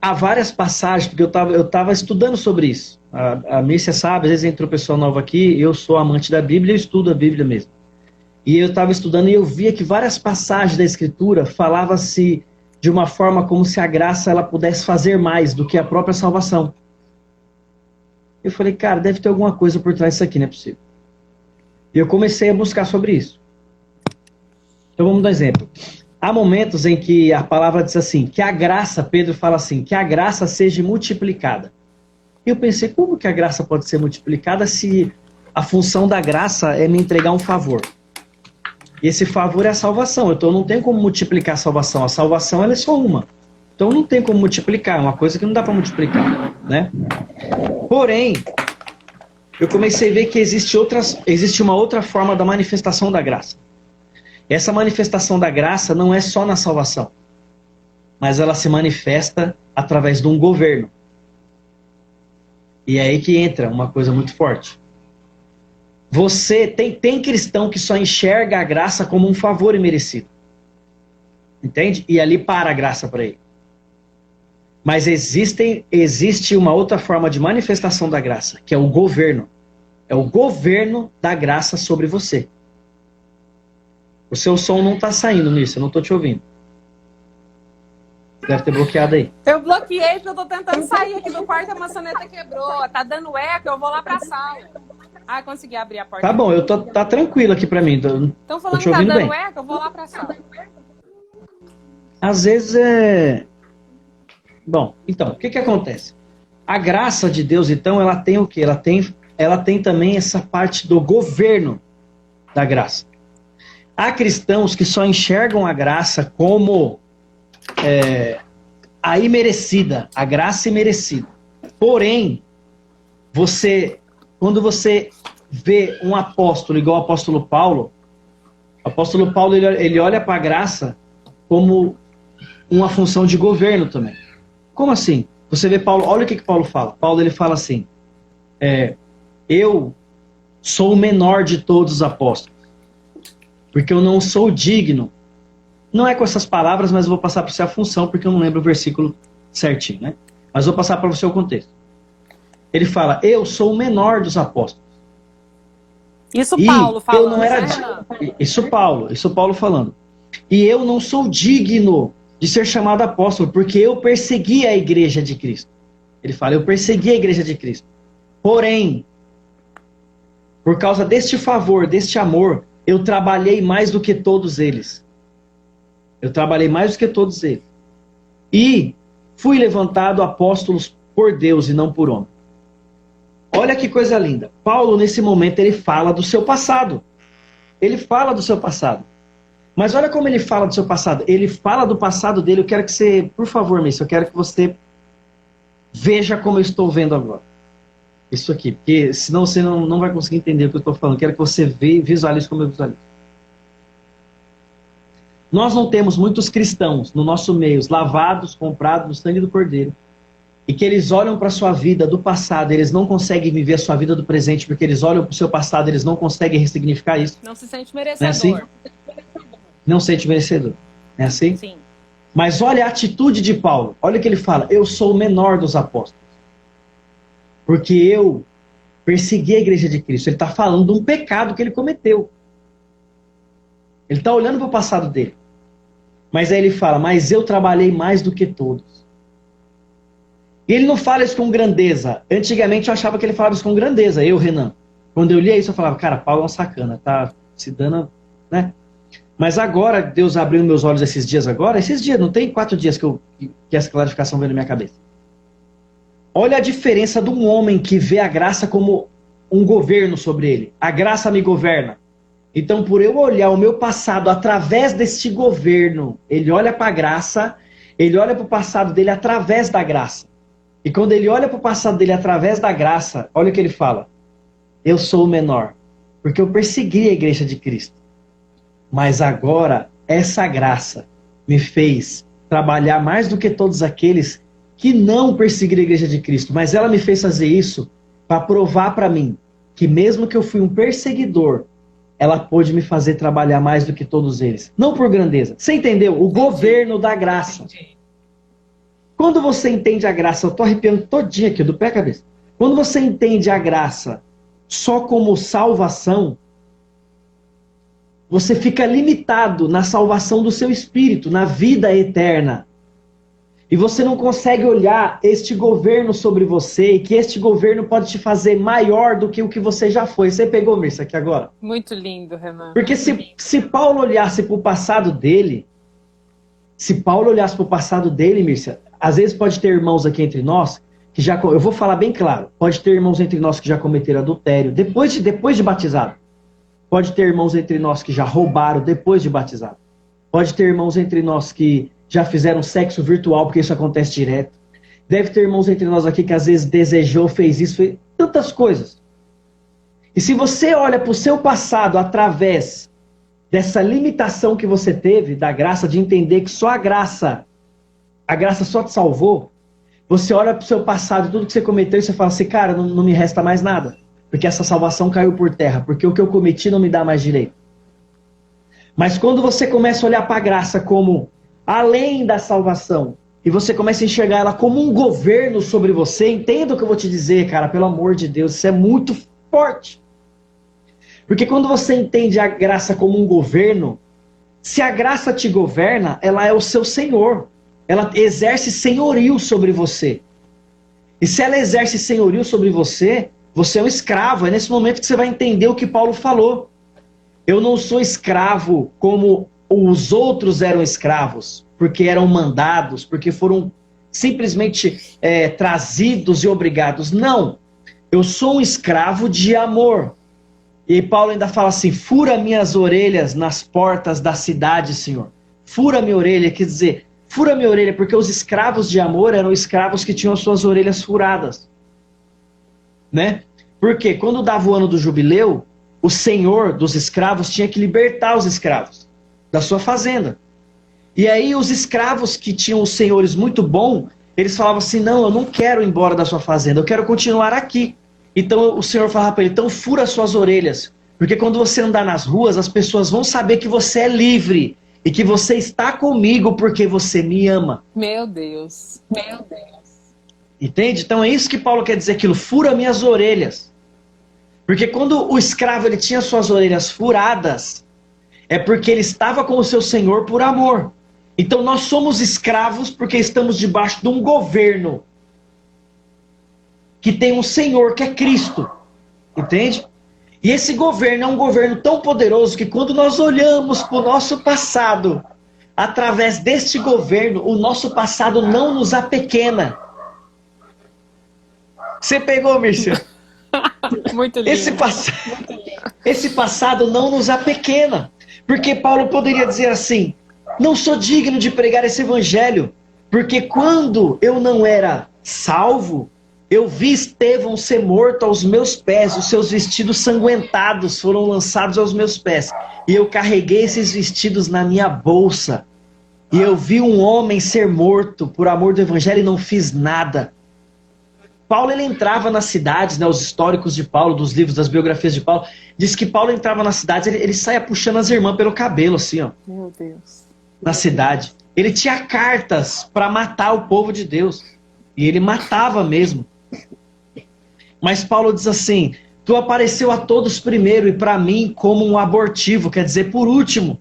há várias passagens, porque eu estava estudando sobre isso. A Mírcia sabe, às vezes entrou pessoal novo aqui, eu sou amante da Bíblia, eu estudo a Bíblia mesmo. E eu estava estudando e eu via que várias passagens da Escritura falavam-se de uma forma como se a graça ela pudesse fazer mais do que a própria salvação. Eu falei, cara, deve ter alguma coisa por trás disso aqui, não é possível. E eu comecei a buscar sobre isso. Então vamos dar um exemplo. Há momentos em que a palavra diz assim, que a graça, Pedro fala assim, que a graça seja multiplicada. E eu pensei, como que a graça pode ser multiplicada se a função da graça é me entregar um favor? E esse favor é a salvação, então não tem como multiplicar a salvação. A salvação ela é só uma. Então não tem como multiplicar, é uma coisa que não dá para multiplicar, né? Porém, eu comecei a ver que existe uma outra forma da manifestação da graça. Essa manifestação da graça não é só na salvação, mas ela se manifesta através de um governo. E é aí que entra uma coisa muito forte. Você tem cristão que só enxerga a graça como um favor imerecido. Entende? E ali para a graça para ele. Mas existe uma outra forma de manifestação da graça, que é o governo. É o governo da graça sobre você. O seu som não está saindo nisso, eu não estou te ouvindo. Deve ter bloqueado aí. Eu bloqueei porque eu estou tentando sair aqui do quarto, a maçaneta quebrou. Tá dando eco, eu vou lá para a sala. Ah, consegui abrir a porta. Tá bom, tá tranquilo aqui para mim. Estão falando que tá dando eco, eu vou lá para a sala. Às vezes é... Bom, então, o que acontece? A graça de Deus, então, ela tem o quê? Ela tem também essa parte do governo da graça. Há cristãos que só enxergam a graça como a imerecida, a graça imerecida. Porém, quando você vê um apóstolo igual o apóstolo Paulo ele olha para a graça como uma função de governo também. Como assim? Você vê Paulo, olha o que Paulo fala. Paulo ele fala assim, eu sou o menor de todos os apóstolos, porque eu não sou digno. Não é com essas palavras, mas eu vou passar para você a função, porque eu não lembro o versículo certinho, né? Mas vou passar para você o contexto. Ele fala, eu sou o menor dos apóstolos. Isso Paulo falando. Eu não era Isso Paulo falando. E eu não sou digno de ser chamado apóstolo, porque eu persegui a igreja de Cristo. Ele fala, eu persegui a igreja de Cristo. Porém, por causa deste favor, deste amor, eu trabalhei mais do que todos eles. E fui levantado apóstolos por Deus e não por homem. Olha que coisa linda. Paulo, nesse momento, ele fala do seu passado. Mas olha como ele fala do seu passado. Ele fala do passado dele. Eu quero que você, por favor, Miss, eu quero que você veja como eu estou vendo agora. Isso aqui, porque senão você não vai conseguir entender o que eu estou falando. Eu quero que você visualize como eu visualizo. Nós não temos muitos cristãos no nosso meio, lavados, comprados no sangue do Cordeiro, e que eles olham para a sua vida do passado, eles não conseguem viver a sua vida do presente, porque eles olham para o seu passado, eles não conseguem ressignificar isso. Não se sente merecedor. Não é assim? Não se sente merecedor. Não é assim? Sim. Mas olha a atitude de Paulo. Olha o que ele fala. Eu sou o menor dos apóstolos. Porque eu persegui a igreja de Cristo. Ele está falando de um pecado que ele cometeu. Ele está olhando para o passado dele. Mas aí ele fala, mas eu trabalhei mais do que todos. E ele não fala isso com grandeza. Antigamente eu achava que ele falava isso com grandeza, eu, Renan. Quando eu lia isso, eu falava, cara, Paulo é um sacana, tá se dando, né? Mas agora, Deus abriu meus olhos esses dias, não tem 4 dias que essa clarificação veio na minha cabeça. Olha a diferença de um homem que vê a graça como um governo sobre ele. A graça me governa. Então, por eu olhar o meu passado através deste governo, ele olha para a graça, ele olha para o passado dele através da graça. E quando ele olha para o passado dele através da graça, olha o que ele fala. Eu sou o menor, porque eu persegui a igreja de Cristo. Mas agora, essa graça me fez trabalhar mais do que todos aqueles que não perseguiram a igreja de Cristo. Mas ela me fez fazer isso para provar para mim que mesmo que eu fui um perseguidor, ela pôde me fazer trabalhar mais do que todos eles. Não por grandeza. Você entendeu? O governo da graça. Quando você entende a graça, eu estou arrepiando todinho aqui, do pé à cabeça. Quando você entende a graça só como salvação, você fica limitado na salvação do seu espírito, na vida eterna. E você não consegue olhar este governo sobre você e que este governo pode te fazer maior do que o que você já foi. Você pegou, Mírcia, aqui agora? Muito lindo, Renan. Porque se Paulo olhasse para o passado dele, Mírcia, às vezes pode ter irmãos aqui entre nós que já... Eu vou falar bem claro. Pode ter irmãos entre nós que já cometeram adultério depois de batizado. Pode ter irmãos entre nós que já roubaram depois de batizado. Pode ter irmãos entre nós que já fizeram sexo virtual, porque isso acontece direto. Deve ter irmãos entre nós aqui que às vezes desejou, fez isso, fez tantas coisas. E se você olha para o seu passado através dessa limitação que você teve, da graça, de entender que só a graça só te salvou, você olha para o seu passado, tudo que você cometeu, e você fala assim, cara, não me resta mais nada. Porque essa salvação caiu por terra, porque o que eu cometi não me dá mais direito. Mas quando você começa a olhar para a graça como além da salvação, e você começa a enxergar ela como um governo sobre você, entenda o que eu vou te dizer, cara, pelo amor de Deus, isso é muito forte. Porque quando você entende a graça como um governo, se a graça te governa, ela é o seu senhor. Ela exerce senhorio sobre você. E se ela exerce senhorio sobre você, você é um escravo. É nesse momento que você vai entender o que Paulo falou. Eu não sou escravo como os outros eram escravos, porque eram mandados, porque foram simplesmente trazidos e obrigados. Não. Eu sou um escravo de amor. E Paulo ainda fala assim, fura minhas orelhas nas portas da cidade, Senhor. Fura minha orelha, quer dizer, fura minha orelha, porque os escravos de amor eram escravos que tinham suas orelhas furadas. Né? Porque quando dava o ano do jubileu, o senhor dos escravos tinha que libertar os escravos da sua fazenda. E aí os escravos que tinham os senhores muito bons, eles falavam assim, não, eu não quero ir embora da sua fazenda, eu quero continuar aqui. Então o Senhor falava para ele, então fura suas orelhas, porque quando você andar nas ruas, as pessoas vão saber que você é livre e que você está comigo porque você me ama. Meu Deus, meu Deus. Entende? Então é isso que Paulo quer dizer, aquilo, fura minhas orelhas. Porque quando o escravo ele tinha suas orelhas furadas, é porque ele estava com o seu Senhor por amor. Então nós somos escravos porque estamos debaixo de um governo que tem um Senhor, que é Cristo. Entende? E esse governo é um governo tão poderoso que quando nós olhamos para o nosso passado, através deste governo, o nosso passado não nos apequena. Você pegou, Mírcia? Muito lindo. Esse passado não nos apequena. Porque Paulo poderia dizer assim, não sou digno de pregar esse evangelho, porque quando eu não era salvo, eu vi Estevão ser morto aos meus pés, os seus vestidos sanguentados foram lançados aos meus pés. E eu carreguei esses vestidos na minha bolsa. E eu vi um homem ser morto por amor do evangelho e não fiz nada. Paulo ele entrava nas cidades, né, os históricos de Paulo, dos livros, das biografias de Paulo, diz que Paulo entrava nas cidades, ele saía puxando as irmãs pelo cabelo, assim, ó. Meu Deus. Na cidade. Ele tinha cartas para matar o povo de Deus. E ele matava mesmo. Mas Paulo diz assim, tu apareceu a todos primeiro e para mim como um abortivo, quer dizer, por último.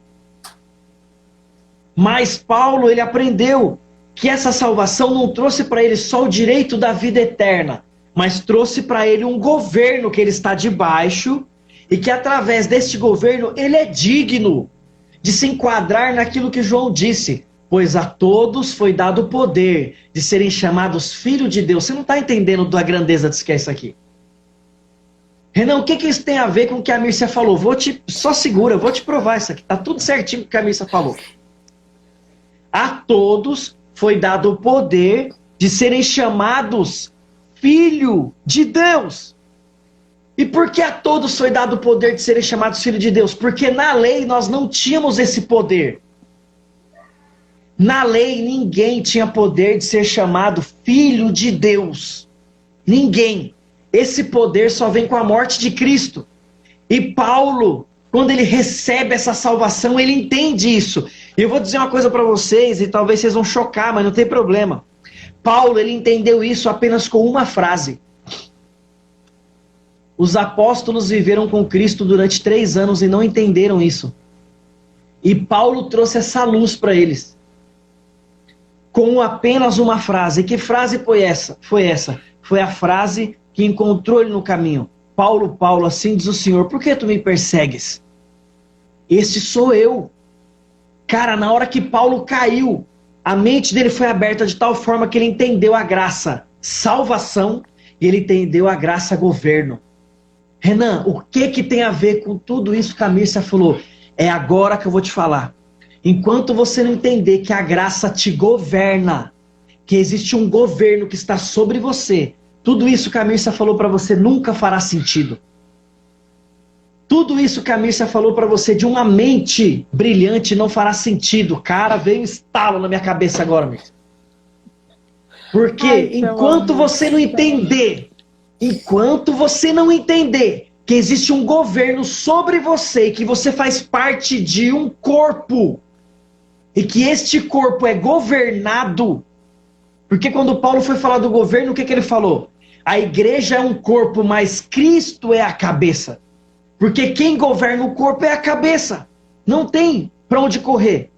Mas Paulo, ele aprendeu que essa salvação não trouxe para ele só o direito da vida eterna, mas trouxe para ele um governo que ele está debaixo e que através deste governo ele é digno. de se enquadrar naquilo que João disse. Pois a todos foi dado o poder de serem chamados filhos de Deus. Você não está entendendo da grandeza disso que é isso aqui. Renan, o que isso tem a ver com o que a Mírcia falou? Só segura, eu vou te provar isso aqui. Está tudo certinho com o que a Mírcia falou. A todos foi dado o poder de serem chamados filho de Deus. E por que a todos foi dado o poder de serem chamados filho de Deus? Porque na lei nós não tínhamos esse poder. Na lei, ninguém tinha poder de ser chamado filho de Deus. Ninguém. Esse poder só vem com a morte de Cristo. E Paulo, quando ele recebe essa salvação, ele entende isso. E eu vou dizer uma coisa para vocês, e talvez vocês vão chocar, mas não tem problema. Paulo, ele entendeu isso apenas com uma frase. Os apóstolos viveram com Cristo durante 3 anos e não entenderam isso. E Paulo trouxe essa luz para eles. Com apenas uma frase. E que frase foi essa? Foi a frase que encontrou ele no caminho. Paulo, Paulo, assim diz o Senhor, por que tu me persegues? Este sou eu. Cara, na hora que Paulo caiu, a mente dele foi aberta de tal forma que ele entendeu a graça salvação e ele entendeu a graça governo. Renan, o que tem a ver com tudo isso que a Mírcia falou? É agora que eu vou te falar. Enquanto você não entender que a graça te governa, que existe um governo que está sobre você, tudo isso que a Mírcia falou para você nunca fará sentido. Tudo isso que a Mírcia falou para você de uma mente brilhante não fará sentido. Cara, veio um estalo na minha cabeça agora, Mírcia. Porque enquanto você não entender que existe um governo sobre você e que você faz parte de um corpo e que este corpo é governado, porque quando Paulo foi falar do governo, o que ele falou? A igreja é um corpo, mas Cristo é a cabeça. Porque quem governa o corpo é a cabeça. Não tem para onde correr.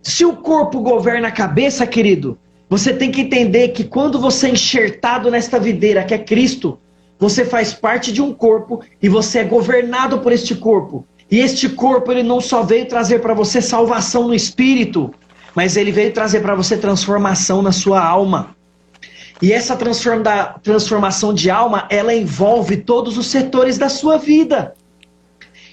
Se o corpo governa a cabeça, querido, você tem que entender que quando você é enxertado nesta videira, que é Cristo, você faz parte de um corpo e você é governado por este corpo. E este corpo, ele não só veio trazer para você salvação no espírito, mas ele veio trazer para você transformação na sua alma. E essa transformação de alma, ela envolve todos os setores da sua vida.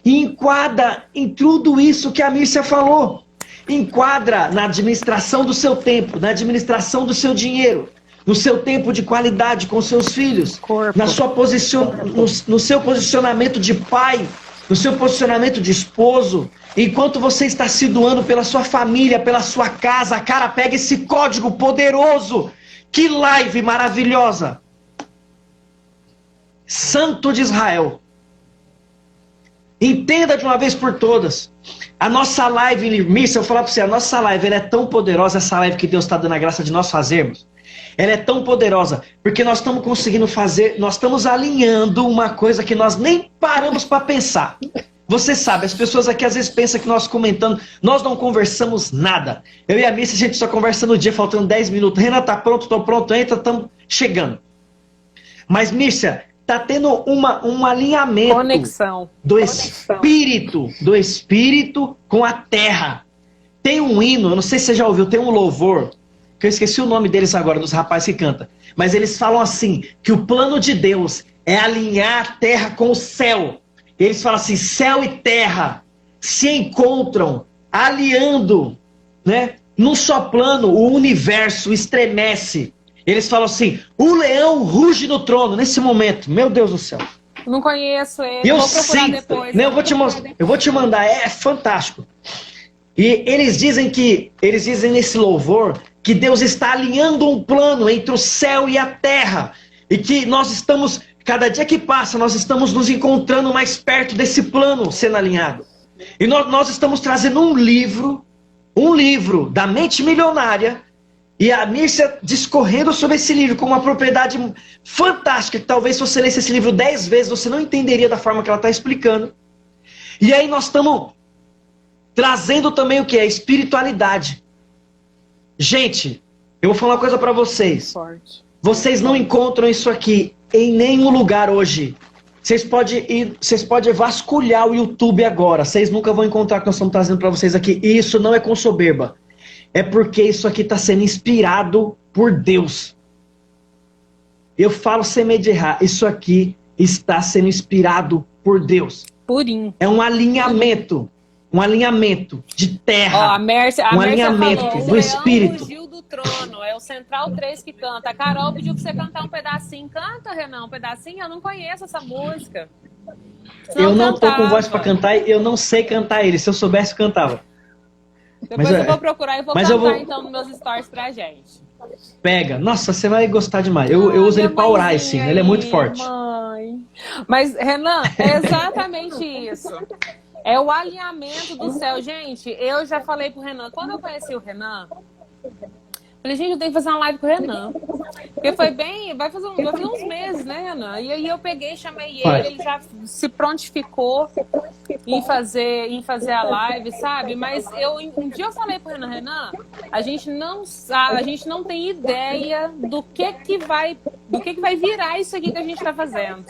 E enquadra em tudo isso que a Mírcia falou. Enquadra na administração do seu tempo, na administração do seu dinheiro, no seu tempo de qualidade com seus filhos, no seu posicionamento de pai, no seu posicionamento de esposo. Enquanto você está se doando pela sua família, pela sua casa, cara, pega esse código poderoso. Que live maravilhosa! Santo de Israel. Entenda de uma vez por todas. A nossa live, Mírcia, eu vou falar para você, a nossa live ela é tão poderosa, essa live que Deus está dando a graça de nós fazermos. Ela é tão poderosa, porque nós estamos conseguindo fazer, nós estamos alinhando uma coisa que nós nem paramos para pensar. Você sabe, as pessoas aqui às vezes pensam que nós comentando, nós não conversamos nada. Eu e a Mírcia, a gente só conversa no dia, faltando 10 minutos. Renan, tá pronto, tô pronto, entra, estamos chegando. Mas, Mírcia, tá tendo um alinhamento. Conexão. Do espírito com a terra. Tem um hino, eu não sei se você já ouviu, tem um louvor, que eu esqueci o nome deles agora, dos rapazes que cantam. Mas eles falam assim, que o plano de Deus é alinhar a terra com o céu. Eles falam assim, céu e terra se encontram, aliando, né? Num só plano, o universo estremece. Eles falam assim, o leão ruge no trono, nesse momento. Meu Deus do céu. Não conheço ele, eu vou procurar sinto, depois. Não, eu vou te mandar, é fantástico. E eles dizem nesse louvor, que Deus está alinhando um plano entre o céu e a terra. E que nós estamos... Cada dia que passa, nós estamos nos encontrando mais perto desse plano sendo alinhado. E nós estamos trazendo um livro da mente milionária, e a Mírcia discorrendo sobre esse livro com uma propriedade fantástica, que talvez se você lesse esse livro 10 vezes, você não entenderia da forma que ela está explicando. E aí nós estamos trazendo também o que? A espiritualidade. Gente, eu vou falar uma coisa para vocês. Vocês não encontram isso aqui em nenhum lugar hoje. Vocês podem vasculhar o YouTube agora. Vocês nunca vão encontrar o que nós estamos trazendo para vocês aqui. E isso não é com soberba. É porque isso aqui está sendo inspirado por Deus. Eu falo sem medo de errar. Isso aqui está sendo inspirado por Deus. Purinho. É um alinhamento. Um alinhamento de terra. Ó, a Mércia alinhamento falou, do espírito. Fugiu do trono, é o Central 3 que canta. A Carol pediu pra você cantar um pedacinho. Canta, Renan, um pedacinho? Eu não conheço essa música. Eu não tô com voz pra cantar e eu não sei cantar ele. Se eu soubesse, eu cantava. Depois eu vou procurar e vou cantar então nos meus stories pra gente. Pega. Nossa, você vai gostar demais. Eu uso ele pra orar, assim. Ele é muito forte. Mãe. Mas, Renan, é exatamente isso. É o alinhamento do céu. Gente, eu já falei pro Renan. Quando eu conheci o Renan, falei, gente, eu tenho que fazer uma live com o Renan. Porque foi bem... Vai fazer uns meses, né, Renan? E aí eu peguei, chamei ele já se prontificou em fazer a live, sabe? Mas um dia eu falei pro Renan, a gente não tem ideia do que vai virar isso aqui que a gente tá fazendo.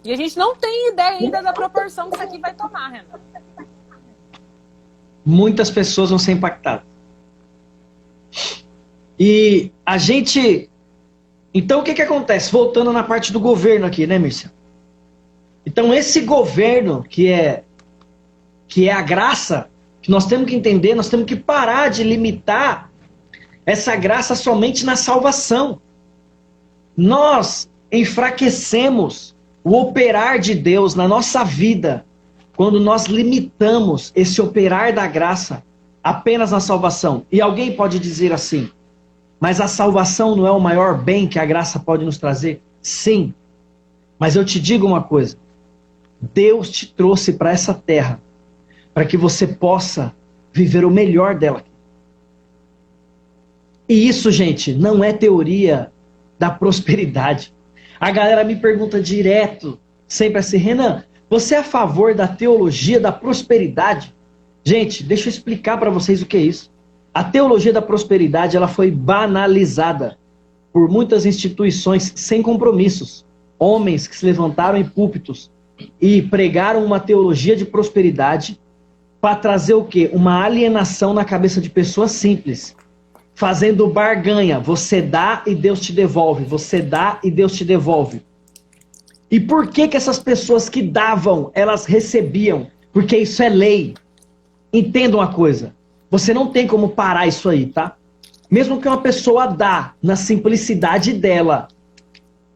E a gente não tem ideia ainda da proporção que isso aqui vai tomar, Renan. Muitas pessoas vão ser impactadas. E a gente... Então o que acontece? Voltando na parte do governo aqui, né, Mírcia? Então esse governo que é a graça, que nós temos que entender, nós temos que parar de limitar essa graça somente na salvação. Nós enfraquecemos o operar de Deus na nossa vida quando nós limitamos esse operar da graça apenas na salvação. E alguém pode dizer assim, mas a salvação não é o maior bem que a graça pode nos trazer? Sim. Mas eu te digo uma coisa. Deus te trouxe para essa terra para que você possa viver o melhor dela. E isso, gente, não é teoria da prosperidade. A galera me pergunta direto, sempre assim, Renan, você é a favor da teologia da prosperidade? Gente, deixa eu explicar para vocês o que é isso. A teologia da prosperidade, ela foi banalizada por muitas instituições sem compromissos. Homens que se levantaram em púlpitos e pregaram uma teologia de prosperidade para trazer o quê? Uma alienação na cabeça de pessoas simples. Fazendo barganha. Você dá e Deus te devolve. Você dá e Deus te devolve. E por que essas pessoas que davam, elas recebiam? Porque isso é lei. Entenda uma coisa. Você não tem como parar isso aí, tá? Mesmo que uma pessoa dá na simplicidade dela,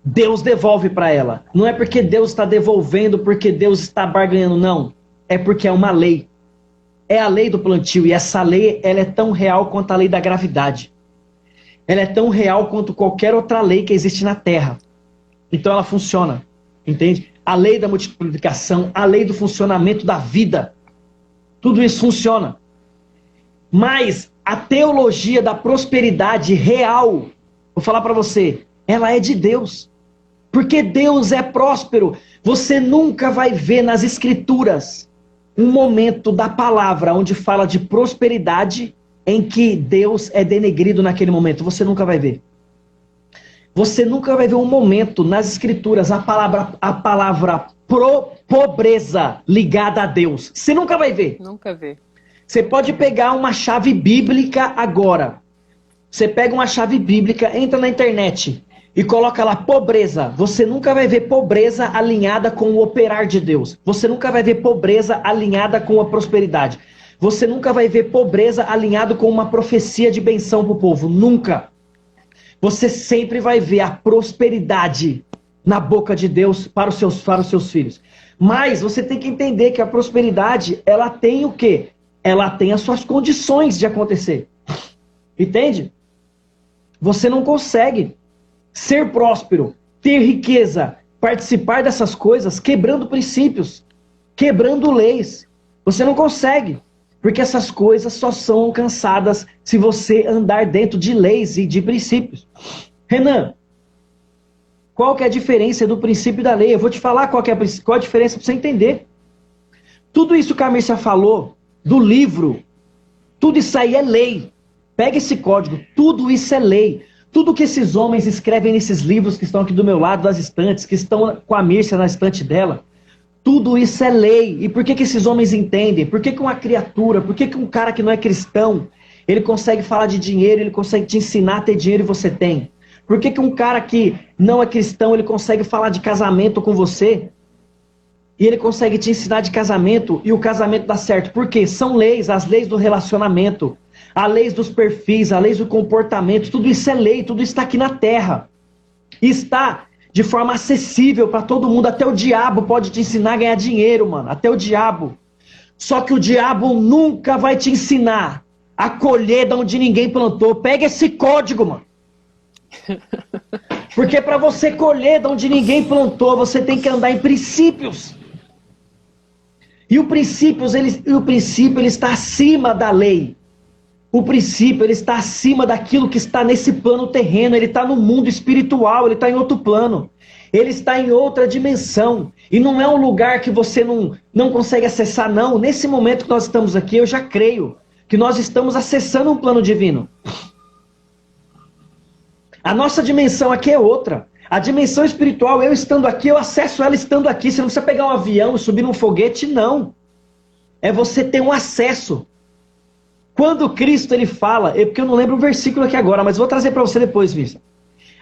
Deus devolve para ela. Não é porque Deus está devolvendo, porque Deus está barganhando, não. É porque é uma lei. É a lei do plantio. E essa lei, ela é tão real quanto a lei da gravidade. Ela é tão real quanto qualquer outra lei que existe na Terra. Então ela funciona. Entende? A lei da multiplicação, a lei do funcionamento da vida. Tudo isso funciona. Mas a teologia da prosperidade real, vou falar para você, ela é de Deus. Porque Deus é próspero. Você nunca vai ver nas escrituras um momento da palavra onde fala de prosperidade em que Deus é denegrido naquele momento. Você nunca vai ver. Você nunca vai ver um momento nas escrituras a palavra pobreza ligada a Deus. Você nunca vai ver. Nunca vê. Você pode pegar uma chave bíblica agora. Você pega uma chave bíblica, entra na internet e coloca lá pobreza. Você nunca vai ver pobreza alinhada com o operar de Deus. Você nunca vai ver pobreza alinhada com a prosperidade. Você nunca vai ver pobreza alinhado com uma profecia de benção para o povo. Nunca. Você sempre vai ver a prosperidade na boca de Deus para os seus filhos. Mas você tem que entender que a prosperidade, ela tem o quê? Ela tem as suas condições de acontecer. Entende? Você não consegue ser próspero, ter riqueza, participar dessas coisas quebrando princípios, quebrando leis. Você não consegue. Porque essas coisas só são alcançadas se você andar dentro de leis e de princípios. Renan, qual que é a diferença do princípio e da lei? Eu vou te falar qual a diferença para você entender. Tudo isso que a Mírcia falou, do livro, tudo isso aí é lei. Pega esse código, tudo isso é lei. Tudo que esses homens escrevem nesses livros que estão aqui do meu lado, das estantes, que estão com a Mírcia na estante dela, tudo isso é lei. E por que esses homens entendem? Por que uma criatura, por que um cara que não é cristão, ele consegue falar de dinheiro, ele consegue te ensinar a ter dinheiro e você tem? Por que um cara que não é cristão, ele consegue falar de casamento com você? E ele consegue te ensinar de casamento e o casamento dá certo. Por quê? São leis, as leis do relacionamento, as leis dos perfis, as leis do comportamento, tudo isso é lei, tudo está aqui na terra. E está de forma acessível para todo mundo. Até o diabo pode te ensinar a ganhar dinheiro, mano. Até o diabo. Só que o diabo nunca vai te ensinar a colher de onde ninguém plantou. Pega esse código, mano. Porque para você colher de onde ninguém plantou, você tem que andar em princípios. E o princípio ele está acima da lei. O princípio ele está acima daquilo que está nesse plano terreno. Ele está no mundo espiritual, ele está em outro plano. Ele está em outra dimensão. E não é um lugar que você não consegue acessar, não. Nesse momento que nós estamos aqui, eu já creio que nós estamos acessando um plano divino. A nossa dimensão aqui é outra. A dimensão espiritual, eu estando aqui, eu acesso ela estando aqui. Você não precisa pegar um avião e subir num foguete, não. É você ter um acesso. Quando Cristo ele fala, porque eu não lembro o versículo aqui agora, mas vou trazer para você depois, Missa.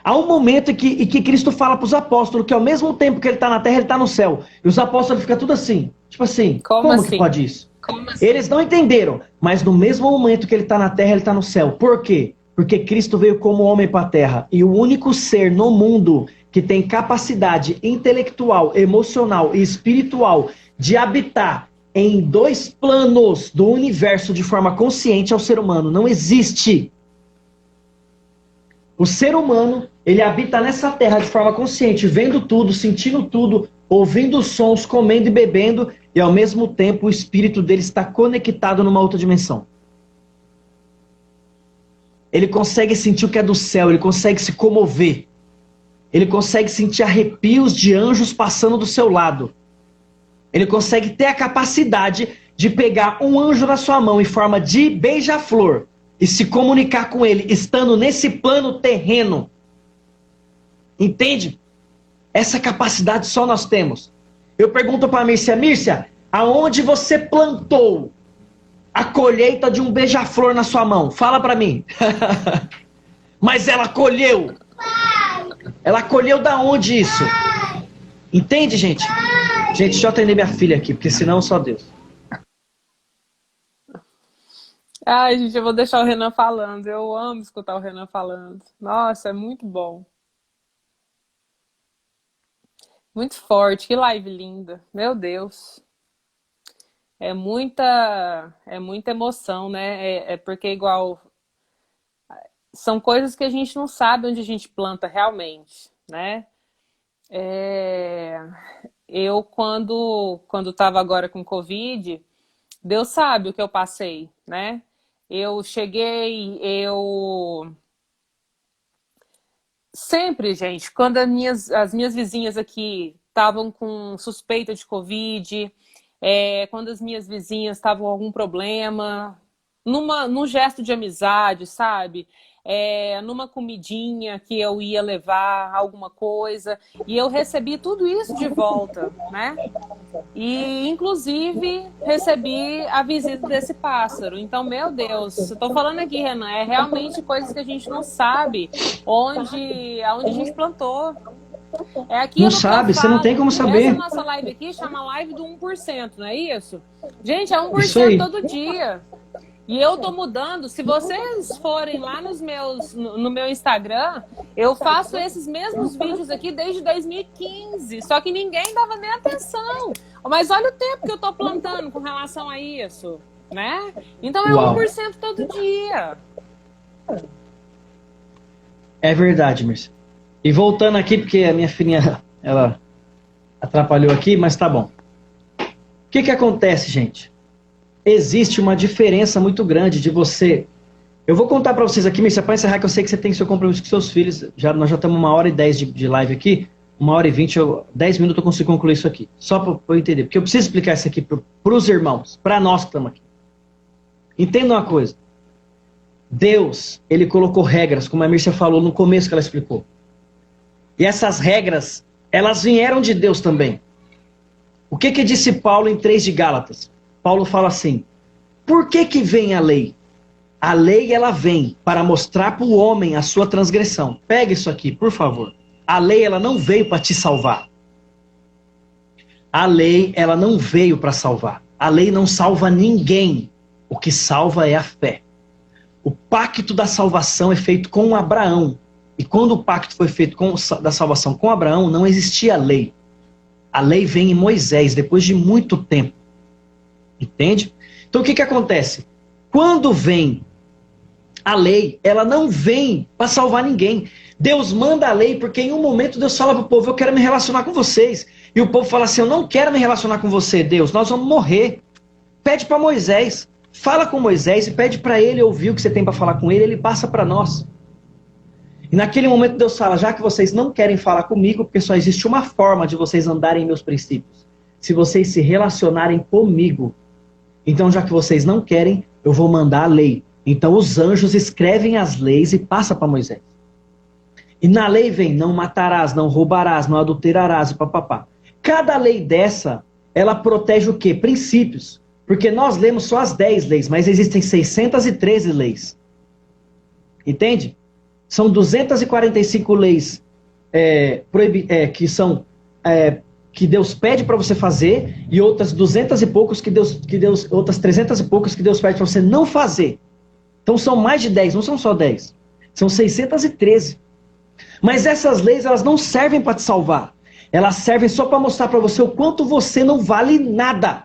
Há um momento em que Cristo fala para os apóstolos que ao mesmo tempo que ele está na terra, ele está no céu. E os apóstolos ficam tudo assim. Tipo assim, como assim? Que pode isso? Como assim? Eles não entenderam, mas no mesmo momento que ele está na terra, ele está no céu. Por quê? Porque Cristo veio como homem para a terra. E o único ser no mundo que tem capacidade intelectual, emocional e espiritual de habitar em dois planos do universo de forma consciente é o ser humano. Não existe. O ser humano, ele habita nessa terra de forma consciente, vendo tudo, sentindo tudo, ouvindo os sons, comendo e bebendo, e ao mesmo tempo o espírito dele está conectado numa outra dimensão. Ele consegue sentir o que é do céu, ele consegue se comover. Ele consegue sentir arrepios de anjos passando do seu lado. Ele consegue ter a capacidade de pegar um anjo na sua mão em forma de beija-flor e se comunicar com ele, estando nesse plano terreno. Entende? Essa capacidade só nós temos. Eu pergunto para a Mírcia, Mírcia, aonde você plantou a colheita de um beija-flor na sua mão? Fala para mim. Mas ela colheu. Ela colheu da onde isso? Entende, gente? Gente, deixa eu atender minha filha aqui, porque senão só Deus. Ai, gente, eu vou deixar o Renan falando. Eu amo escutar o Renan falando. Nossa, é muito bom. Muito forte. Que live linda. Meu Deus. É muita emoção, né? É porque igual... São coisas que a gente não sabe onde a gente planta realmente, né? Eu, quando estava agora com Covid, Deus sabe o que eu passei, né? Eu cheguei, Sempre, gente, quando as minhas vizinhas aqui estavam com suspeita de Covid, quando as minhas vizinhas estavam com algum problema, num gesto de amizade, sabe? Numa comidinha que eu ia levar alguma coisa, e eu recebi tudo isso de volta, né? E, inclusive, recebi a visita desse pássaro. Então, meu Deus, eu tô falando aqui, Renan, é realmente coisas que a gente não sabe aonde a gente plantou. É aquilo não sabe, você não tem como saber. Essa nossa live aqui chama live do 1%, não é isso? Gente, é 1% todo dia. E eu tô mudando. Se vocês forem lá no meu Instagram, eu faço esses mesmos vídeos aqui desde 2015. Só que ninguém dava nem atenção. Mas olha o tempo que eu tô plantando com relação a isso, né? Então é 1% todo dia. É verdade, Mírcia. E voltando aqui, porque a minha filhinha, ela atrapalhou aqui, mas tá bom. O que acontece, gente? Existe uma diferença muito grande de você... Eu vou contar para vocês aqui, Mírcia, para encerrar, que eu sei que você tem seu compromisso com seus filhos. Nós já estamos 1h10 de live aqui. 1h20, 10 minutos eu consigo concluir isso aqui. Só para eu entender. Porque eu preciso explicar isso aqui para os irmãos, para nós que estamos aqui. Entenda uma coisa. Deus, ele colocou regras, como a Mírcia falou no começo que ela explicou. E essas regras, elas vieram de Deus também. O que disse Paulo em 3 de Gálatas? Paulo fala assim, por que vem a lei? A lei, ela vem para mostrar para o homem a sua transgressão. Pega isso aqui, por favor. A lei, ela não veio para te salvar. A lei, ela não veio para salvar. A lei não salva ninguém. O que salva é a fé. O pacto da salvação é feito com Abraão. E quando o pacto foi feito da salvação com Abraão, não existia lei. A lei vem em Moisés, depois de muito tempo. Entende? Então o que acontece? Quando vem a lei, ela não vem para salvar ninguém. Deus manda a lei porque em um momento Deus fala para o povo, eu quero me relacionar com vocês. E o povo fala assim, eu não quero me relacionar com você, Deus, nós vamos morrer. Pede para Moisés, fala com Moisés e pede para ele ouvir o que você tem para falar com ele, ele passa para nós. E naquele momento Deus fala, já que vocês não querem falar comigo, porque só existe uma forma de vocês andarem em meus princípios. Se vocês se relacionarem comigo. Então já que vocês não querem, eu vou mandar a lei. Então os anjos escrevem as leis e passa para Moisés. E na lei vem, não matarás, não roubarás, não adulterarás, e papapá. Cada lei dessa, ela protege o quê? Princípios. Porque nós lemos só as 10 leis, mas existem 613 leis. Entende? São 245 leis que Deus pede para você fazer e outras 200 e poucos outras 300 e poucos que Deus pede para você não fazer. Então são mais de 10, não são só 10. São 613. Mas essas leis, elas não servem para te salvar. Elas servem só para mostrar para você o quanto você não vale nada.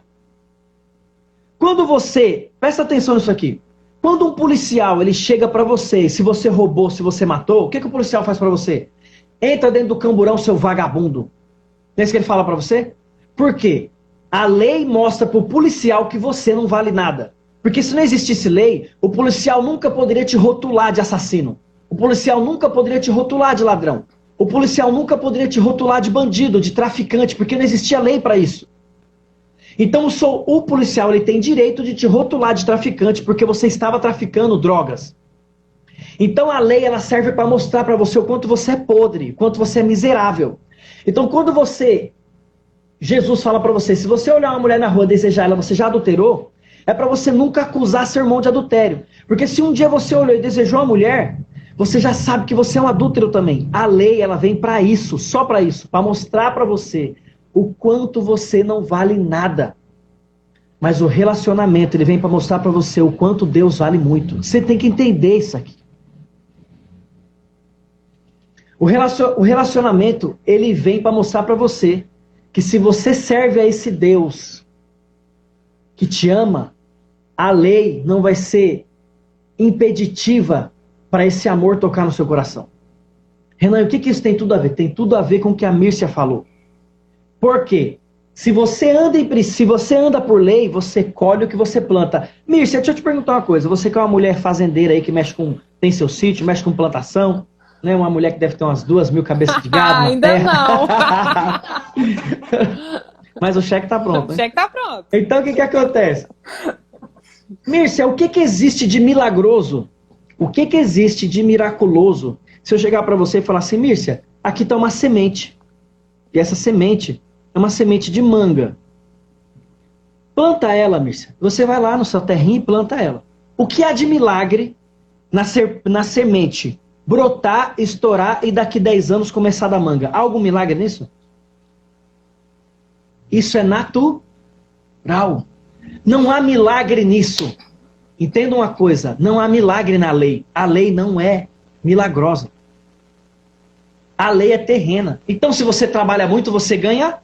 Quando você, presta atenção nisso aqui. Quando um policial, ele chega para você, se você roubou, se você matou, o que o policial faz para você? Entra dentro do camburão, seu vagabundo. Não é isso que ele fala para você? Por quê? A lei mostra para o policial que você não vale nada. Porque se não existisse lei, o policial nunca poderia te rotular de assassino. O policial nunca poderia te rotular de ladrão. O policial nunca poderia te rotular de bandido, de traficante, porque não existia lei para isso. Então o policial, ele tem direito de te rotular de traficante porque você estava traficando drogas. Então a lei, ela serve para mostrar para você o quanto você é podre, o quanto você é miserável. Então quando Jesus fala para você, se você olhar uma mulher na rua e desejar ela, você já adulterou, é para você nunca acusar seu irmão de adultério. Porque se um dia você olhou e desejou uma mulher, você já sabe que você é um adúltero também. A lei, ela vem para isso, só para isso, para mostrar para você o quanto você não vale nada. Mas o relacionamento, ele vem para mostrar para você o quanto Deus vale muito. Você tem que entender isso aqui. O relacionamento, ele vem para mostrar para você que se você serve a esse Deus que te ama, a lei não vai ser impeditiva para esse amor tocar no seu coração. Renan, o que isso tem tudo a ver? Tem tudo a ver com o que a Mírcia falou. Por quê? Se você anda por lei, você colhe o que você planta. Mírcia, deixa eu te perguntar uma coisa. Você que é uma mulher fazendeira aí que tem seu sítio, mexe com plantação, né? Uma mulher que deve ter umas 2.000 cabeças de gado na ainda terra. Não. Mas o cheque tá pronto, né? O cheque tá pronto. Então o que acontece? Mírcia, o que existe de milagroso? O que existe de miraculoso? Se eu chegar para você e falar assim, Mírcia, aqui tá uma semente. E essa semente é uma semente de manga. Planta ela, Mírcia. Você vai lá no seu terrinho e planta ela. O que há de milagre na semente brotar, estourar e daqui 10 anos começar a dar manga? Há algum milagre nisso? Isso é natural. Não há milagre nisso. Entenda uma coisa, não há milagre na lei. A lei não é milagrosa. A lei é terrena. Então, se você trabalha muito, você ganha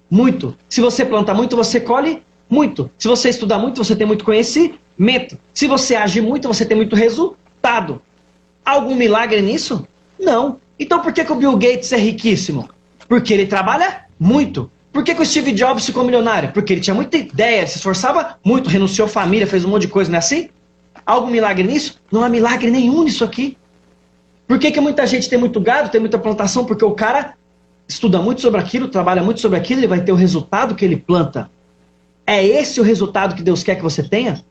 muito. Se você planta muito, você colhe muito. Se você estudar muito, você tem muito conhecimento. Se você agir muito, você tem muito resultado. Há algum milagre nisso? Não. Então, por que o Bill Gates é riquíssimo? Porque ele trabalha muito. Por que o Steve Jobs ficou milionário? Porque ele tinha muita ideia, se esforçava muito, renunciou à família, fez um monte de coisa, não é assim? Há algum milagre nisso? Não há milagre nenhum nisso aqui. Por que muita gente tem muito gado, tem muita plantação? Porque o cara estuda muito sobre aquilo, trabalha muito sobre aquilo, ele vai ter o resultado que ele planta. É esse o resultado que Deus quer que você tenha?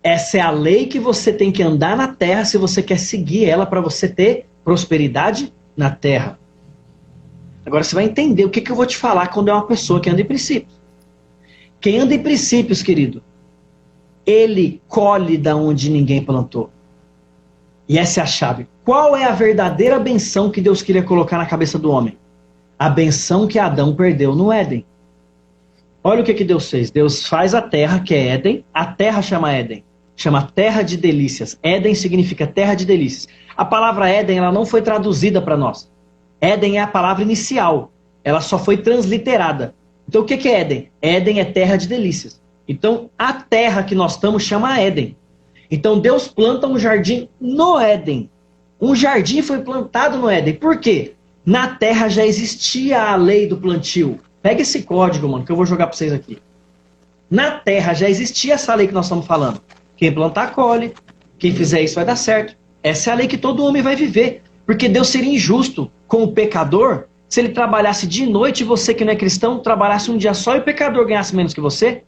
Essa é a lei que você tem que andar na terra se você quer seguir ela para você ter prosperidade na terra. Agora você vai entender o que eu vou te falar quando é uma pessoa que anda em princípios. Quem anda em princípios, querido, ele colhe da onde ninguém plantou. E essa é a chave. Qual é a verdadeira benção que Deus queria colocar na cabeça do homem? A benção que Adão perdeu no Éden. Olha o que Deus fez. Deus faz a terra, que é Éden. A terra chama Éden. Chama terra de delícias. Éden significa terra de delícias. A palavra Éden, ela não foi traduzida para nós. Éden é a palavra inicial. Ela só foi transliterada. Então o que é Éden? Éden é terra de delícias. Então a terra que nós estamos chama Éden. Então Deus planta um jardim no Éden. Um jardim foi plantado no Éden. Por quê? Na terra já existia a lei do plantio. Pega esse código, mano, que eu vou jogar para vocês aqui. Na terra já existia essa lei que nós estamos falando. Quem plantar, colhe. Quem fizer isso vai dar certo. Essa é a lei que todo homem vai viver. Porque Deus seria injusto com o pecador se ele trabalhasse de noite e você que não é cristão trabalhasse um dia só e o pecador ganhasse menos que você.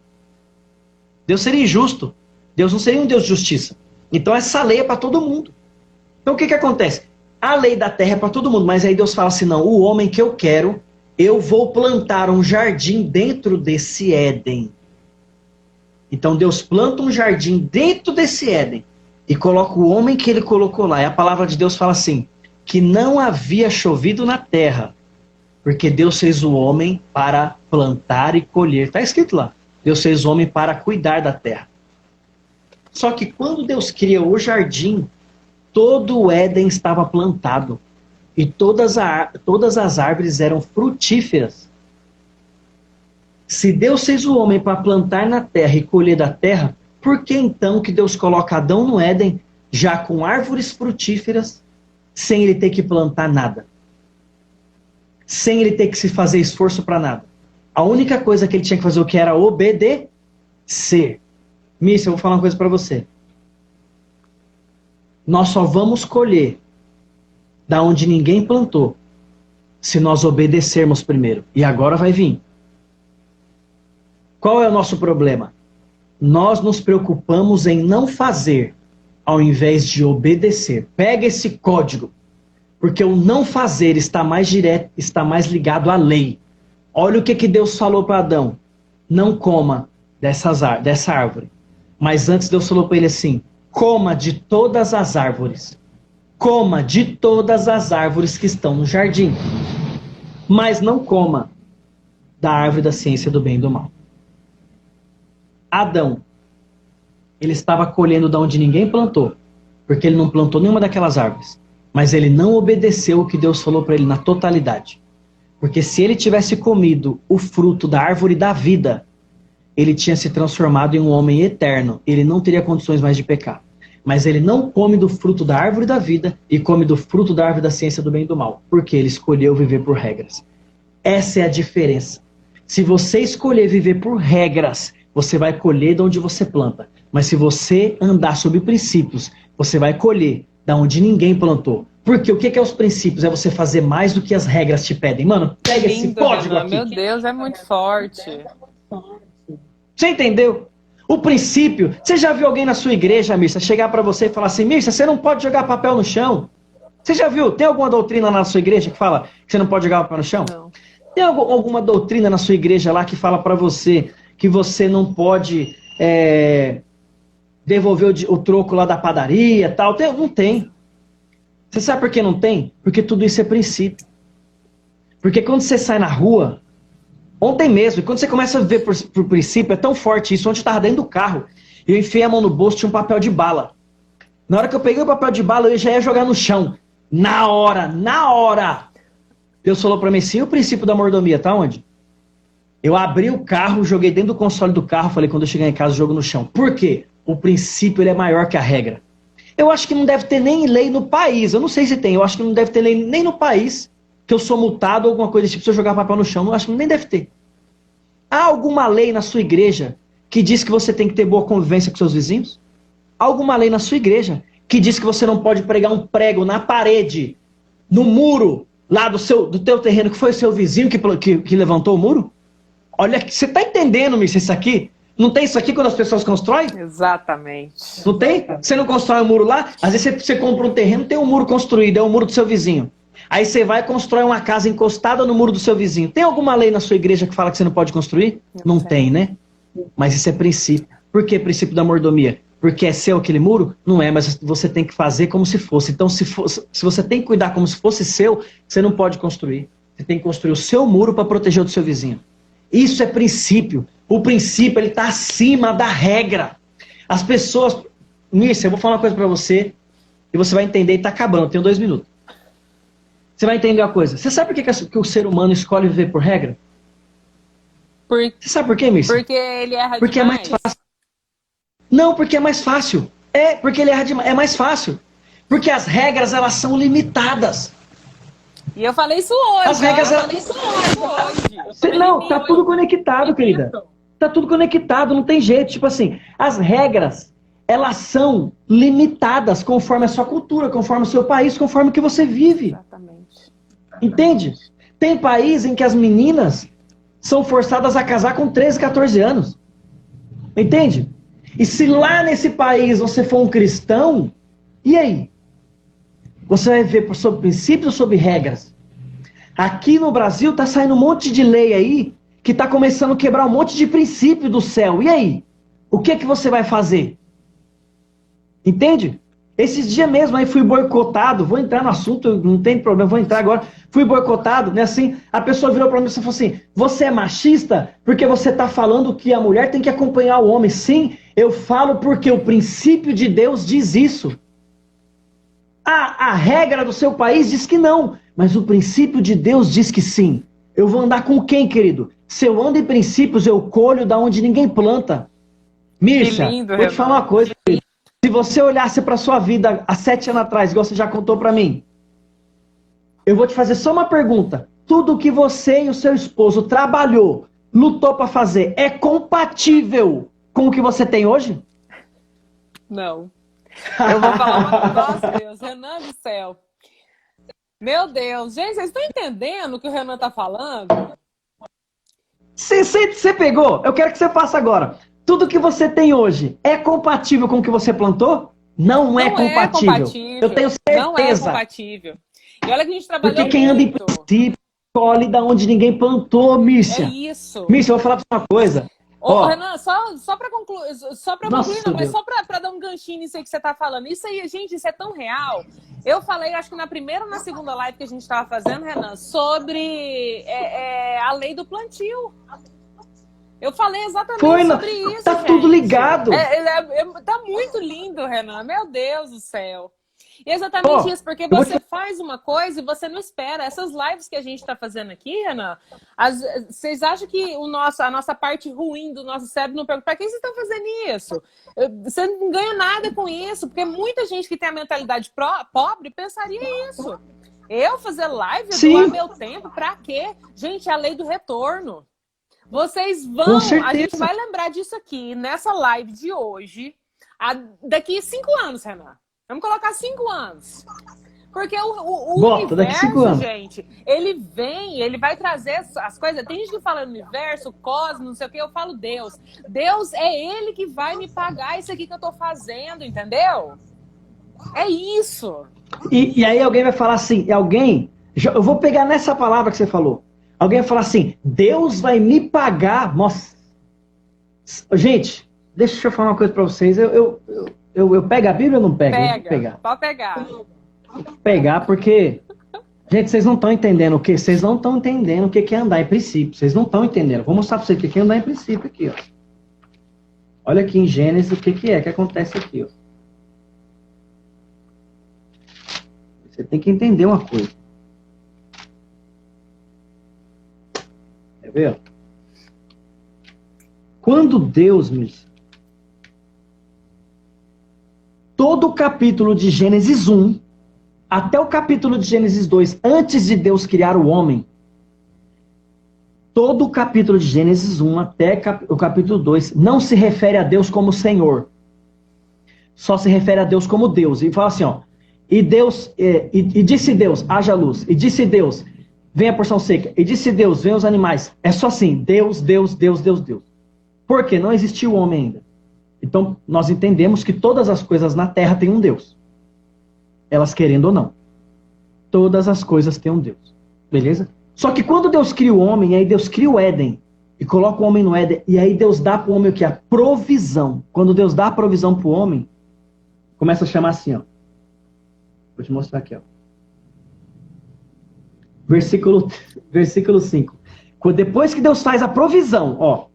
Deus seria injusto. Deus não seria um Deus de justiça. Então essa lei é para todo mundo. Então o que acontece? A lei da terra é para todo mundo, mas aí Deus fala assim, não, o homem que eu quero, eu vou plantar um jardim dentro desse Éden. Então Deus planta um jardim dentro desse Éden e coloca o homem que ele colocou lá. E a palavra de Deus fala assim, que não havia chovido na terra, porque Deus fez o homem para plantar e colher. Está escrito lá. Deus fez o homem para cuidar da terra. Só que quando Deus cria o jardim, todo o Éden estava plantado. E todas as árvores eram frutíferas. Se Deus fez o homem para plantar na terra e colher da terra, por que então que Deus coloca Adão no Éden, já com árvores frutíferas, sem ele ter que plantar nada? Sem ele ter que se fazer esforço para nada. A única coisa que ele tinha que fazer o que era obedecer. Mícia, eu vou falar uma coisa para você. Nós só vamos colher da onde ninguém plantou se nós obedecermos primeiro. E agora vai vir. Qual é o nosso problema? Nós nos preocupamos em não fazer ao invés de obedecer. Pega esse código. Porque o não fazer está mais direto, está mais ligado à lei. Olha o que Deus falou para Adão. Não coma dessa árvore. Mas antes Deus falou para ele assim, coma de todas as árvores. Coma de todas as árvores que estão no jardim. Mas não coma da árvore da ciência do bem e do mal. Adão, ele estava colhendo de onde ninguém plantou. Porque ele não plantou nenhuma daquelas árvores. Mas ele não obedeceu o que Deus falou para ele na totalidade. Porque se ele tivesse comido o fruto da árvore da vida, ele tinha se transformado em um homem eterno. Ele não teria condições mais de pecar. Mas ele não come do fruto da árvore da vida e come do fruto da árvore da ciência do bem e do mal. Porque ele escolheu viver por regras. Essa é a diferença. Se você escolher viver por regras, você vai colher de onde você planta. Mas se você andar sob princípios, você vai colher da onde ninguém plantou. Porque o que é os princípios? É você fazer mais do que as regras te pedem. Mano, pega esse código aqui. Meu Deus, é muito forte. Você entendeu? O princípio... Você já viu alguém na sua igreja, Mirça, chegar para você e falar assim, Mirça, você não pode jogar papel no chão? Você já viu? Tem alguma doutrina na sua igreja que fala que você não pode jogar papel no chão? Não. Tem alguma doutrina na sua igreja lá que fala para você que você não pode devolver o troco lá da padaria e tal? Não tem. Você sabe por que não tem? Porque tudo isso é princípio. Porque quando você sai na rua, ontem mesmo, quando você começa a ver por princípio, é tão forte isso. Ontem eu estava dentro do carro, eu enfiei a mão no bolso, tinha um papel de bala. Na hora que eu peguei o papel de bala, eu já ia jogar no chão. Na hora! Deus falou para mim assim, o princípio da mordomia tá onde? Eu abri o carro, joguei dentro do console do carro, falei, quando eu chegar em casa, eu jogo no chão. Por quê? O princípio ele é maior que a regra. Eu acho que não deve ter nem lei no país. Eu não sei se tem. Eu acho que não deve ter lei nem no país que eu sou multado ou alguma coisa desse tipo se eu jogar papel no chão. Eu acho que nem deve ter. Há alguma lei na sua igreja que diz que você tem que ter boa convivência com seus vizinhos? Há alguma lei na sua igreja que diz que você não pode pregar um prego na parede, no muro, lá do teu terreno, que foi o seu vizinho que levantou o muro? Olha, você está entendendo, Miss, isso aqui? Não tem isso aqui quando as pessoas constroem? Exatamente. Não tem? Você não constrói um muro lá? Às vezes você compra um terreno, tem um muro construído, é o muro do seu vizinho. Aí você vai e constrói uma casa encostada no muro do seu vizinho. Tem alguma lei na sua igreja que fala que você não pode construir? Não tem, né? Mas isso é princípio. Por que princípio da mordomia? Porque é seu aquele muro? Não é, mas você tem que fazer como se fosse. Então, se você tem que cuidar como se fosse seu, você não pode construir. Você tem que construir o seu muro para proteger o do seu vizinho. Isso é princípio. O princípio, ele está acima da regra. As pessoas... Nisso, eu vou falar uma coisa para você e você vai entender e está acabando. Eu tenho 2 minutos. Você vai entender uma coisa. Você sabe por que o ser humano escolhe viver por regra? Você sabe por quê, Mirce? Porque ele erra Porque demais. é mais fácil. Não, porque é mais fácil. É, porque ele erra demais. É mais fácil. Porque as regras, elas são limitadas. E eu falei isso hoje. As regras, eu falei isso hoje. Não, tá tudo conectado, querida. Tá tudo conectado, não tem jeito. Tipo assim, as regras, elas são limitadas conforme a sua cultura, conforme o seu país, conforme o que você vive. Exatamente. Entende? Tem país em que as meninas são forçadas a casar com 13, 14 anos. Entende? E se lá nesse país você for um cristão, e aí? Você vai ver sobre princípios ou sobre regras? Aqui no Brasil tá saindo um monte de lei aí que tá começando a quebrar um monte de princípio do céu. E aí? O que que você vai fazer? Entende? Esses dias mesmo aí fui boicotado, vou entrar no assunto, não tem problema, vou entrar agora. Fui boicotado, né, assim, a pessoa virou pra mim e falou assim, você é machista porque você tá falando que a mulher tem que acompanhar o homem. Sim, eu falo porque o princípio de Deus diz isso. A regra do seu país diz que não, mas o princípio de Deus diz que sim. Eu vou andar com quem, querido? Se eu ando em princípios, eu colho da onde ninguém planta. Mircia, vou te falar uma coisa, querido. Se você olhasse para sua vida há 7 anos atrás, igual você já contou para mim, eu vou te fazer só uma pergunta. Tudo que você e o seu esposo trabalhou, lutou para fazer, é compatível com o que você tem hoje? Não. Eu vou falar uma... Nossa, Deus, Renan do céu. Meu Deus, gente, vocês estão entendendo o que o Renan tá falando? Você pegou? Eu quero que você faça agora. Tudo que você tem hoje é compatível com o que você plantou? Não é compatível. Eu tenho certeza. Não é compatível. E olha que a gente trabalhou porque quem anda em princípio colhe da onde ninguém plantou, Mircia. É isso. Mircia, eu vou falar pra você uma coisa. Ô, Renan, só para concluir, mas só para dar um ganchinho nisso aí que você tá falando. Isso aí, gente, isso é tão real. Eu falei, acho que na primeira ou na segunda live que a gente estava fazendo, Renan, sobre a lei do plantio. Eu falei exatamente sobre isso. Tá gente. tudo ligado. Tá muito lindo, Renan. Meu Deus do céu. E é exatamente isso, porque você faz uma coisa e você não espera. Essas lives que a gente está fazendo aqui, Renan, vocês acham que a nossa parte ruim do nosso cérebro não pergunta, para que vocês estão fazendo isso? Você não ganha nada com isso, porque muita gente que tem a mentalidade pobre pensaria isso. Eu fazer live, doar meu tempo, para quê? Gente, é a lei do retorno. Vocês vão, a gente vai lembrar disso aqui, nessa live de hoje, daqui 5 anos, Renan. Vamos colocar 5 anos. Porque o universo, gente, ele vai trazer as coisas. Tem gente que fala universo, cosmos, não sei o que, eu falo Deus. Deus é ele que vai me pagar isso aqui que eu tô fazendo, entendeu? É isso. E aí alguém vai falar assim, eu vou pegar nessa palavra que você falou. Alguém vai falar assim, Deus vai me pagar. Nossa. Gente, deixa eu falar uma coisa pra vocês. Eu pego a Bíblia ou não pego? Pode pegar. Pegar, porque... Gente, vocês não estão entendendo o que? Vocês não estão entendendo o que é andar em princípio. Vocês não estão entendendo. Vou mostrar para vocês o que é andar em princípio aqui, ó. Olha aqui em Gênesis o que acontece aqui, ó. Você tem que entender uma coisa. Quer ver? Quando Deus, todo o capítulo de Gênesis 1 até o capítulo de Gênesis 2, antes de Deus criar o homem, todo o capítulo de Gênesis 1 até o capítulo 2 não se refere a Deus como Senhor. Só se refere a Deus como Deus. E fala assim, ó. E disse Deus, haja luz. E disse Deus, venha a porção seca. E disse Deus, venha os animais. É só assim, Deus, Deus, Deus, Deus, Deus. Por quê? Não existia o homem ainda. Então, nós entendemos que todas as coisas na Terra têm um Deus. Elas querendo ou não. Todas as coisas têm um Deus. Beleza? Só que quando Deus cria o homem, aí Deus cria o Éden. E coloca o homem no Éden. E aí Deus dá para o homem o que? A provisão. Quando Deus dá a provisão para o homem, começa a chamar assim, ó. Vou te mostrar aqui, ó. Versículo 5. Depois que Deus faz a provisão, ó.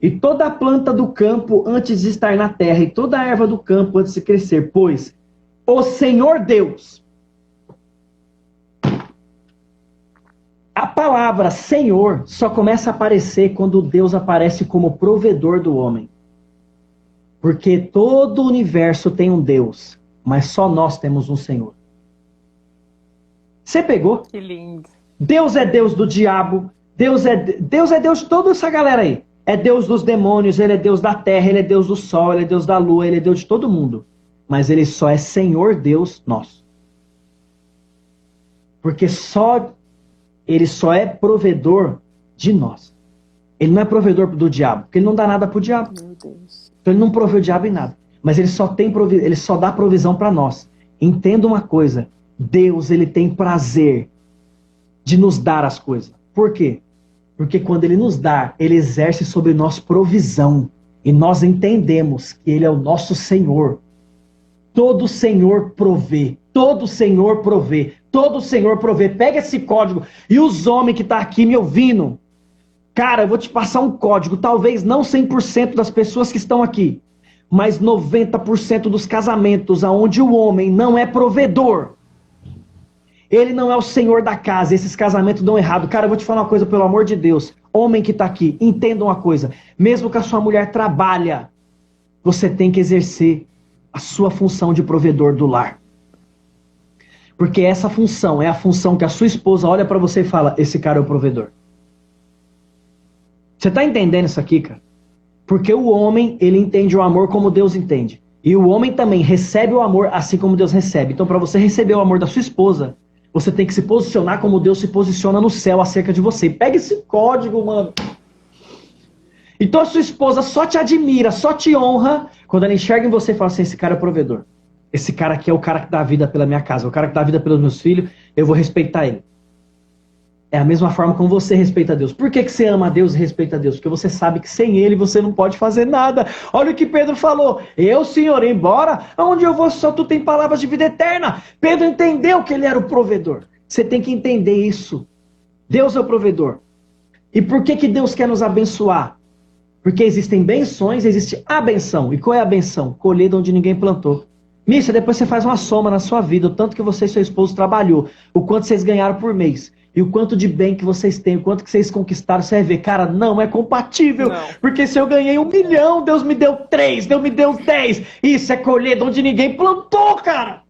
E toda a planta do campo antes de estar na terra, e toda a erva do campo antes de crescer, pois o Senhor Deus. A palavra Senhor só começa a aparecer quando Deus aparece como provedor do homem. Porque todo o universo tem um Deus, mas só nós temos um Senhor. Você pegou? Que lindo. Deus é Deus do diabo, Deus é Deus de toda essa galera aí. É Deus dos demônios, ele é Deus da terra, ele é Deus do sol, ele é Deus da lua, ele é Deus de todo mundo. Mas ele só é Senhor Deus nosso. Porque ele só é provedor de nós. Ele não é provedor do diabo, porque ele não dá nada pro diabo. Meu Deus. Então ele não provê o diabo em nada. Mas ele só dá provisão para nós. Entenda uma coisa, Deus ele tem prazer de nos dar as coisas. Por quê? Porque quando ele nos dá, ele exerce sobre nós provisão. E nós entendemos que ele é o nosso Senhor. Todo Senhor provê. Todo Senhor provê. Todo Senhor provê. Pega esse código. E os homens que estão aqui me ouvindo. Cara, eu vou te passar um código. Talvez não 100% das pessoas que estão aqui. Mas 90% dos casamentos onde o homem não é provedor. Ele não é o senhor da casa. Esses casamentos dão errado. Cara, eu vou te falar uma coisa, pelo amor de Deus. Homem que está aqui, entenda uma coisa. Mesmo que a sua mulher trabalha, você tem que exercer a sua função de provedor do lar. Porque essa função é a função que a sua esposa olha para você e fala, esse cara é o provedor. Você está entendendo isso aqui, cara? Porque o homem, ele entende o amor como Deus entende. E o homem também recebe o amor assim como Deus recebe. Então, para você receber o amor da sua esposa, você tem que se posicionar como Deus se posiciona no céu acerca de você. Pega esse código, mano. Então a sua esposa só te admira, só te honra, quando ela enxerga em você e fala assim, esse cara é o provedor. Esse cara aqui é o cara que dá a vida pela minha casa, o cara que dá a vida pelos meus filhos, eu vou respeitar ele. É a mesma forma como você respeita a Deus. Por que você ama a Deus e respeita a Deus? Porque você sabe que sem ele você não pode fazer nada. Olha o que Pedro falou. Eu, Senhor, embora aonde eu vou só tu tem palavras de vida eterna. Pedro entendeu que ele era o provedor. Você tem que entender isso. Deus é o provedor. E por que Deus quer nos abençoar? Porque existem benções, existe a benção. E qual é a benção? Colher de onde ninguém plantou. Mícia, depois você faz uma soma na sua vida, o tanto que você e seu esposo trabalhou, o quanto vocês ganharam por mês. E o quanto de bem que vocês têm, o quanto que vocês conquistaram, você vai ver, cara, não é compatível. Não. Porque se eu ganhei 1 milhão, Deus me deu 3, Deus me deu 10. Isso é colher de onde ninguém plantou, cara.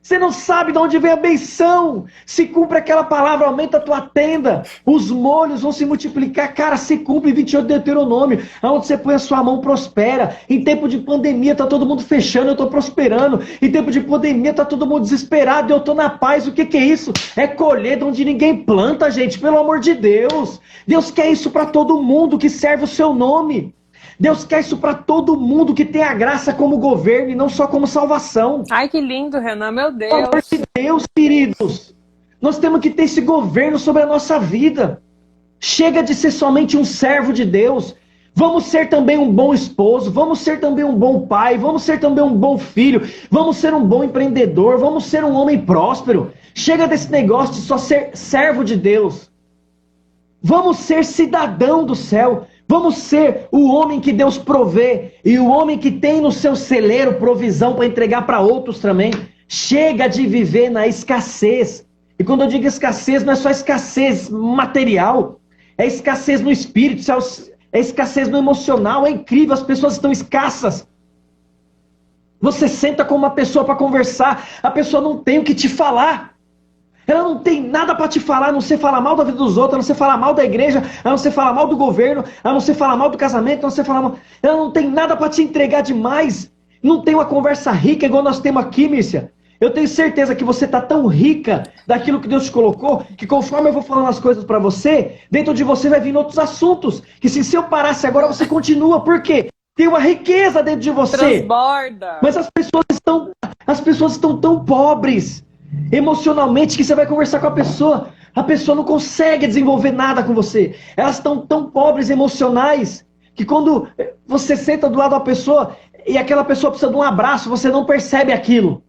Você não sabe de onde vem a benção. Se cumpre aquela palavra, aumenta a tua tenda. Os molhos vão se multiplicar. Cara, se cumpre 28 de Deuteronômio. Onde você põe a sua mão, prospera. Em tempo de pandemia, tá todo mundo fechando, eu tô prosperando. Em tempo de pandemia, tá todo mundo desesperado, eu tô na paz. O que é isso? É colher de onde ninguém planta, gente. Pelo amor de Deus. Deus quer isso para todo mundo que serve o seu nome. Deus quer isso para todo mundo que tem a graça como governo e não só como salvação. Ai, que lindo, Renan, meu Deus. Pelo amor de Deus, queridos. Nós temos que ter esse governo sobre a nossa vida. Chega de ser somente um servo de Deus. Vamos ser também um bom esposo, vamos ser também um bom pai, vamos ser também um bom filho, vamos ser um bom empreendedor, vamos ser um homem próspero. Chega desse negócio de só ser servo de Deus. Vamos ser cidadão do céu. Vamos ser o homem que Deus provê e o homem que tem no seu celeiro provisão para entregar para outros também. Chega de viver na escassez. E quando eu digo escassez, não é só escassez material. É escassez no espírito, é escassez no emocional. É incrível, as pessoas estão escassas. Você senta com uma pessoa para conversar, a pessoa não tem o que te falar. Ela não tem nada para te falar, a não ser falar mal da vida dos outros, a não ser falar mal da igreja, a não ser falar mal do governo, a não ser falar mal do casamento, a não ser falar mal... Ela não tem nada para te entregar demais. Não tem uma conversa rica igual nós temos aqui, Mícia. Eu tenho certeza que você está tão rica daquilo que Deus te colocou, que conforme eu vou falando as coisas para você, dentro de você vai vir outros assuntos. Que se eu parasse agora, você continua. Por quê? Tem uma riqueza dentro de você. Transborda. Mas as pessoas estão tão pobres emocionalmente que você vai conversar com a pessoa não consegue desenvolver nada com você. Elas estão tão pobres emocionais que quando você senta do lado da pessoa e aquela pessoa precisa de um abraço, você não percebe aquilo.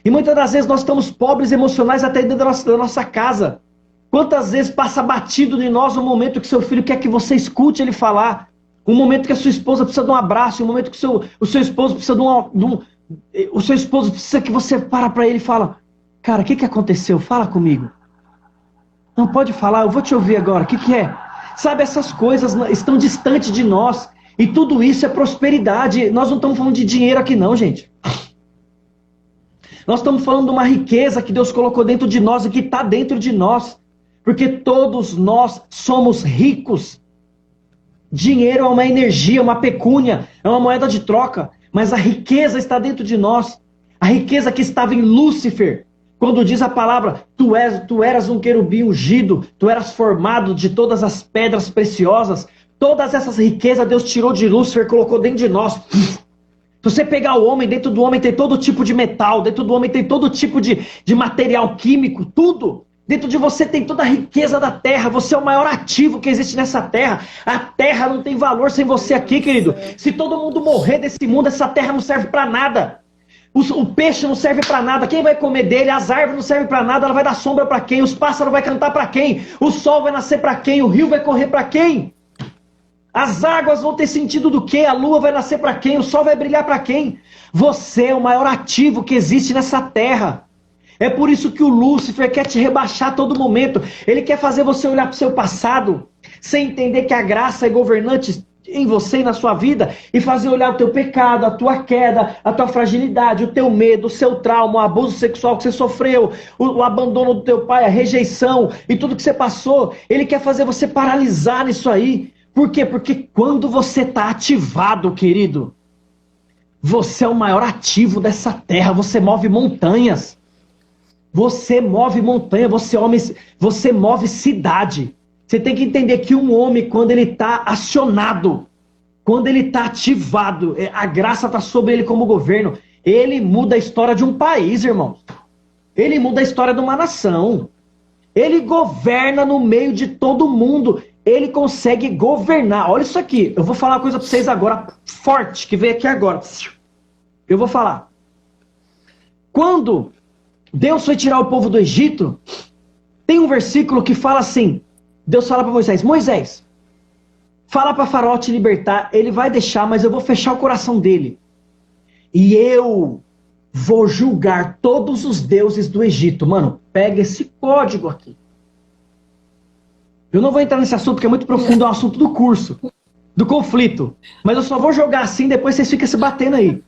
E muitas das vezes nós estamos pobres emocionais até dentro da nossa casa. Quantas vezes passa batido em nós o momento que seu filho quer que você escute ele falar, um momento que a sua esposa precisa de um abraço, um momento que o seu esposo precisa o seu esposo precisa que você para ele e fala: cara, o que aconteceu? Fala comigo. Não pode falar, eu vou te ouvir agora. O que é? Sabe, essas coisas estão distantes de nós. E tudo isso é prosperidade. Nós não estamos falando de dinheiro aqui não, gente. Nós estamos falando de uma riqueza que Deus colocou dentro de nós e que está dentro de nós. Porque todos nós somos ricos. Dinheiro é uma energia, uma pecúnia, é uma moeda de troca. Mas a riqueza está dentro de nós. A riqueza que estava em Lúcifer. Quando diz a palavra, tu eras um querubim ungido, tu eras formado de todas as pedras preciosas, todas essas riquezas Deus tirou de Lúcifer e colocou dentro de nós. Se você pegar o homem, dentro do homem tem todo tipo de metal, dentro do homem tem todo tipo de material químico, tudo. Dentro de você tem toda a riqueza da terra, você é o maior ativo que existe nessa terra. A terra não tem valor sem você aqui, querido. Se todo mundo morrer desse mundo, essa terra não serve para nada. O peixe não serve para nada, quem vai comer dele? As árvores não servem para nada, ela vai dar sombra para quem? Os pássaros vão cantar para quem? O sol vai nascer para quem? O rio vai correr para quem? As águas vão ter sentido do quê? A lua vai nascer para quem? O sol vai brilhar para quem? Você é o maior ativo que existe nessa terra. É por isso que o Lúcifer quer te rebaixar a todo momento. Ele quer fazer você olhar para o seu passado, sem entender que a graça é governante em você e na sua vida, e fazer olhar o teu pecado, a tua queda, a tua fragilidade, o teu medo, o seu trauma, o abuso sexual que você sofreu, o abandono do teu pai, a rejeição e tudo que você passou. Ele quer fazer você paralisar nisso aí. Por quê? Porque quando você está ativado, querido, você é o maior ativo dessa terra, você move montanhas. Você move montanha, você move cidade. Você tem que entender que um homem, quando ele está acionado, quando ele está ativado, a graça está sobre ele como governo, ele muda a história de um país, irmão. Ele muda a história de uma nação. Ele governa no meio de todo mundo. Ele consegue governar. Olha isso aqui. Eu vou falar uma coisa para vocês agora, forte, que veio aqui agora. Eu vou falar. Quando Deus foi tirar o povo do Egito, tem um versículo que fala assim, Deus fala para Moisés, Moisés, fala para Faraó te libertar, ele vai deixar, mas eu vou fechar o coração dele. E eu vou julgar todos os deuses do Egito. Mano, pega esse código aqui. Eu não vou entrar nesse assunto porque é muito profundo, é um assunto do curso, do conflito. Mas eu só vou jogar assim, depois vocês ficam se batendo aí.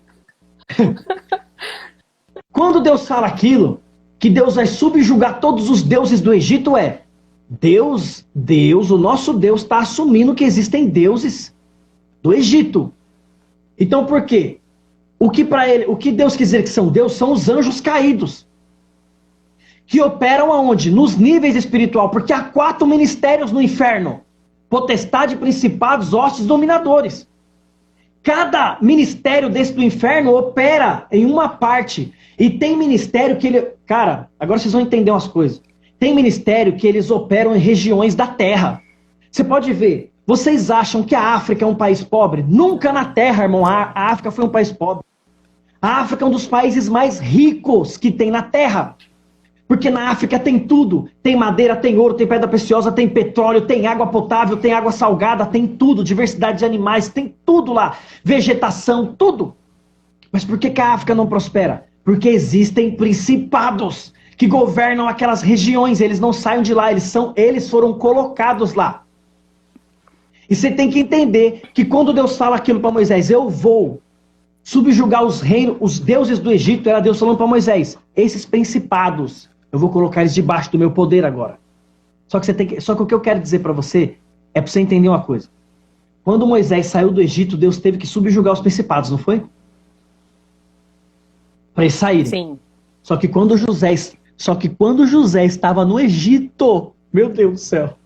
Quando Deus fala aquilo, que Deus vai subjugar todos os deuses do Egito, Deus, o nosso Deus está assumindo que existem deuses do Egito. Então por quê? O que Deus quis dizer que são deuses são os anjos caídos. Que operam aonde? Nos níveis espiritual, porque há 4 ministérios no inferno. Potestade, principados, hostes, dominadores. Cada ministério desse do inferno opera em uma parte. E tem ministério que ele... Cara, agora vocês vão entender umas coisas. Tem ministério que eles operam em regiões da terra. Você pode ver. Vocês acham que a África é um país pobre? Nunca na terra, irmão, a África foi um país pobre. A África é um dos países mais ricos que tem na terra. Porque na África tem tudo. Tem madeira, tem ouro, tem pedra preciosa, tem petróleo, tem água potável, tem água salgada, tem tudo. Diversidade de animais, tem tudo lá. Vegetação, tudo. Mas por que a África não prospera? Porque existem principados que governam aquelas regiões. Eles não saem de lá, eles foram colocados lá. E você tem que entender que quando Deus fala aquilo para Moisés, eu vou subjugar os reinos, os deuses do Egito, era Deus falando para Moisés, esses principados, eu vou colocar eles debaixo do meu poder agora. Só que o que eu quero dizer para você é para você entender uma coisa. Quando Moisés saiu do Egito, Deus teve que subjugar os principados, não foi? Para eles saírem. Sim. Só que quando José estava no Egito, meu Deus do céu,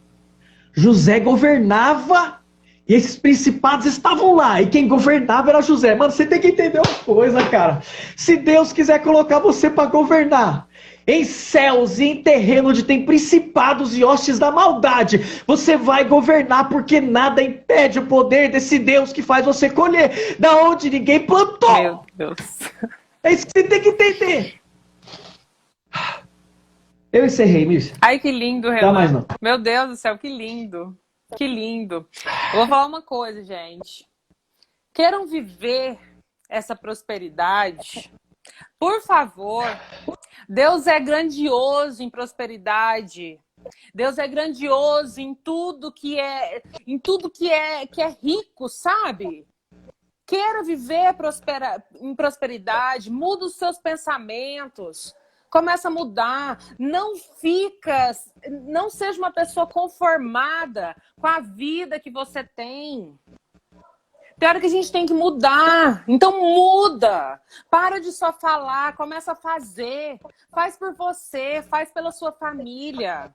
José governava e esses principados estavam lá. E quem governava era José. Mano, você tem que entender uma coisa, cara. Se Deus quiser colocar você para governar em céus e em terreno onde tem principados e hostes da maldade, você vai governar, porque nada impede o poder desse Deus que faz você colher da onde ninguém plantou. Meu Deus. É isso que você tem que entender. Eu encerrei, Mirce. Ai, que lindo, Renan. Dá mais não. Meu Deus do céu, que lindo. Que lindo. Eu vou falar uma coisa, gente. Queiram viver essa prosperidade? Por favor. Deus é grandioso em prosperidade. Deus é grandioso em tudo que é rico, sabe? Queira viver em prosperidade, muda os seus pensamentos. Começa a mudar, não seja uma pessoa conformada com a vida que você tem. Tem hora que a gente tem que mudar, então muda. Para de só falar, começa a fazer. Faz por você, faz pela sua família.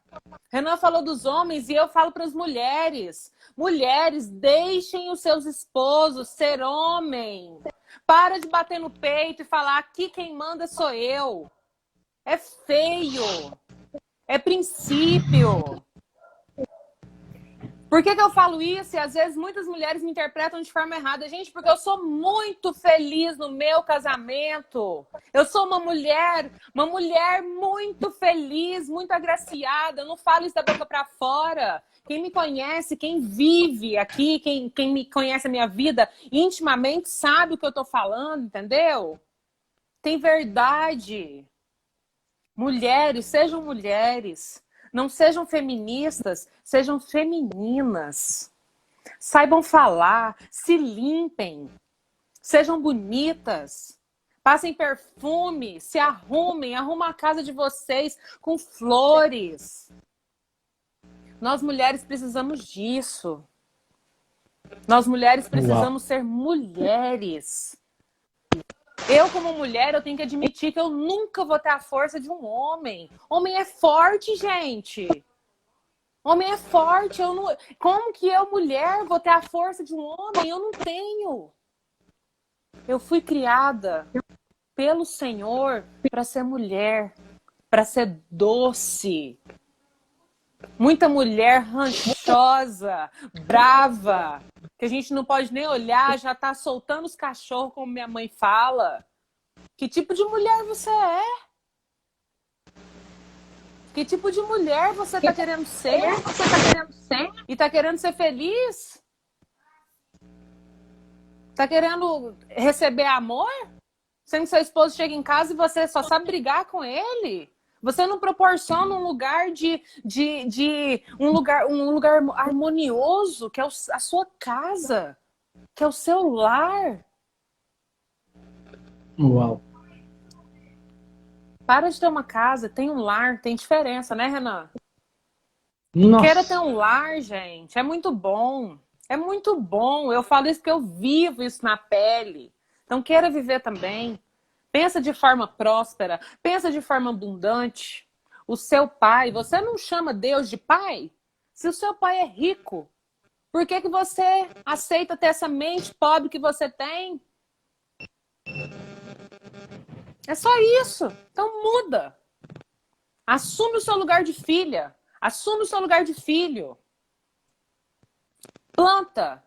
Renan falou dos homens e eu falo para as mulheres. Mulheres, deixem os seus esposos ser homem. Para de bater no peito e falar, aqui quem manda sou eu. É feio. É princípio. Por que eu falo isso? E às vezes muitas mulheres me interpretam de forma errada. Gente, porque eu sou muito feliz no meu casamento. Eu sou uma mulher muito feliz, muito agraciada. Eu não falo isso da boca para fora. Quem me conhece, quem vive aqui, quem me conhece a minha vida intimamente sabe o que eu tô falando, entendeu? Tem verdade. Mulheres, sejam mulheres. Não sejam feministas, sejam femininas. Saibam falar, se limpem, sejam bonitas. Passem perfume, se arrumem, arrumem a casa de vocês com flores. Nós mulheres precisamos disso. Nós mulheres precisamos ser mulheres. Eu, como mulher, eu tenho que admitir que eu nunca vou ter a força de um homem. Homem é forte, gente. Homem é forte. Como que eu, mulher, vou ter a força de um homem? Eu não tenho. Eu fui criada pelo Senhor para ser mulher, para ser doce. Muita mulher ranchosa, brava, que a gente não pode nem olhar, já tá soltando os cachorros, como minha mãe fala. Que tipo de mulher você é? Que tipo de mulher você tá querendo ser? E tá querendo ser feliz? Tá querendo receber amor? Sendo que seu esposo chega em casa e você só sabe brigar com ele? Você não proporciona um lugar um lugar harmonioso, que é a sua casa, que é o seu lar. Uau. Para de ter uma casa, tem um lar, tem diferença, né, Renan? Nossa. Queira ter um lar, gente, é muito bom. É muito bom. Eu falo isso porque eu vivo isso na pele. Então, queira viver também. Pensa de forma próspera, pensa de forma abundante. O seu pai, você não chama Deus de pai? Se o seu pai é rico, por que você aceita ter essa mente pobre que você tem? É só isso. Então muda. Assume o seu lugar de filha. Assume o seu lugar de filho. Planta.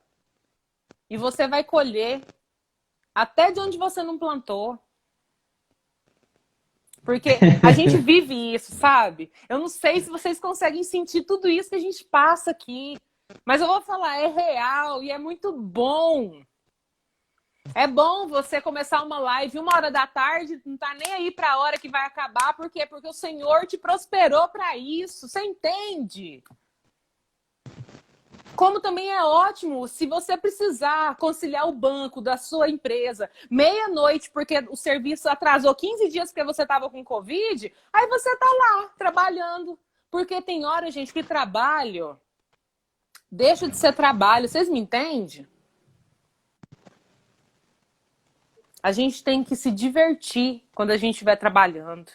E você vai colher até de onde você não plantou. Porque a gente vive isso, sabe? Eu não sei se vocês conseguem sentir tudo isso que a gente passa aqui. Mas eu vou falar, é real e é muito bom. É bom você começar uma live 1h da tarde, não tá nem aí pra hora que vai acabar. Por quê? Porque o Senhor te prosperou para isso. Você entende? Como também é ótimo se você precisar conciliar o banco da sua empresa meia-noite, porque o serviço atrasou 15 dias porque você estava com Covid, aí você está lá trabalhando. Porque tem hora, gente, que trabalho deixa de ser trabalho. Vocês me entendem? A gente tem que se divertir quando a gente estiver trabalhando.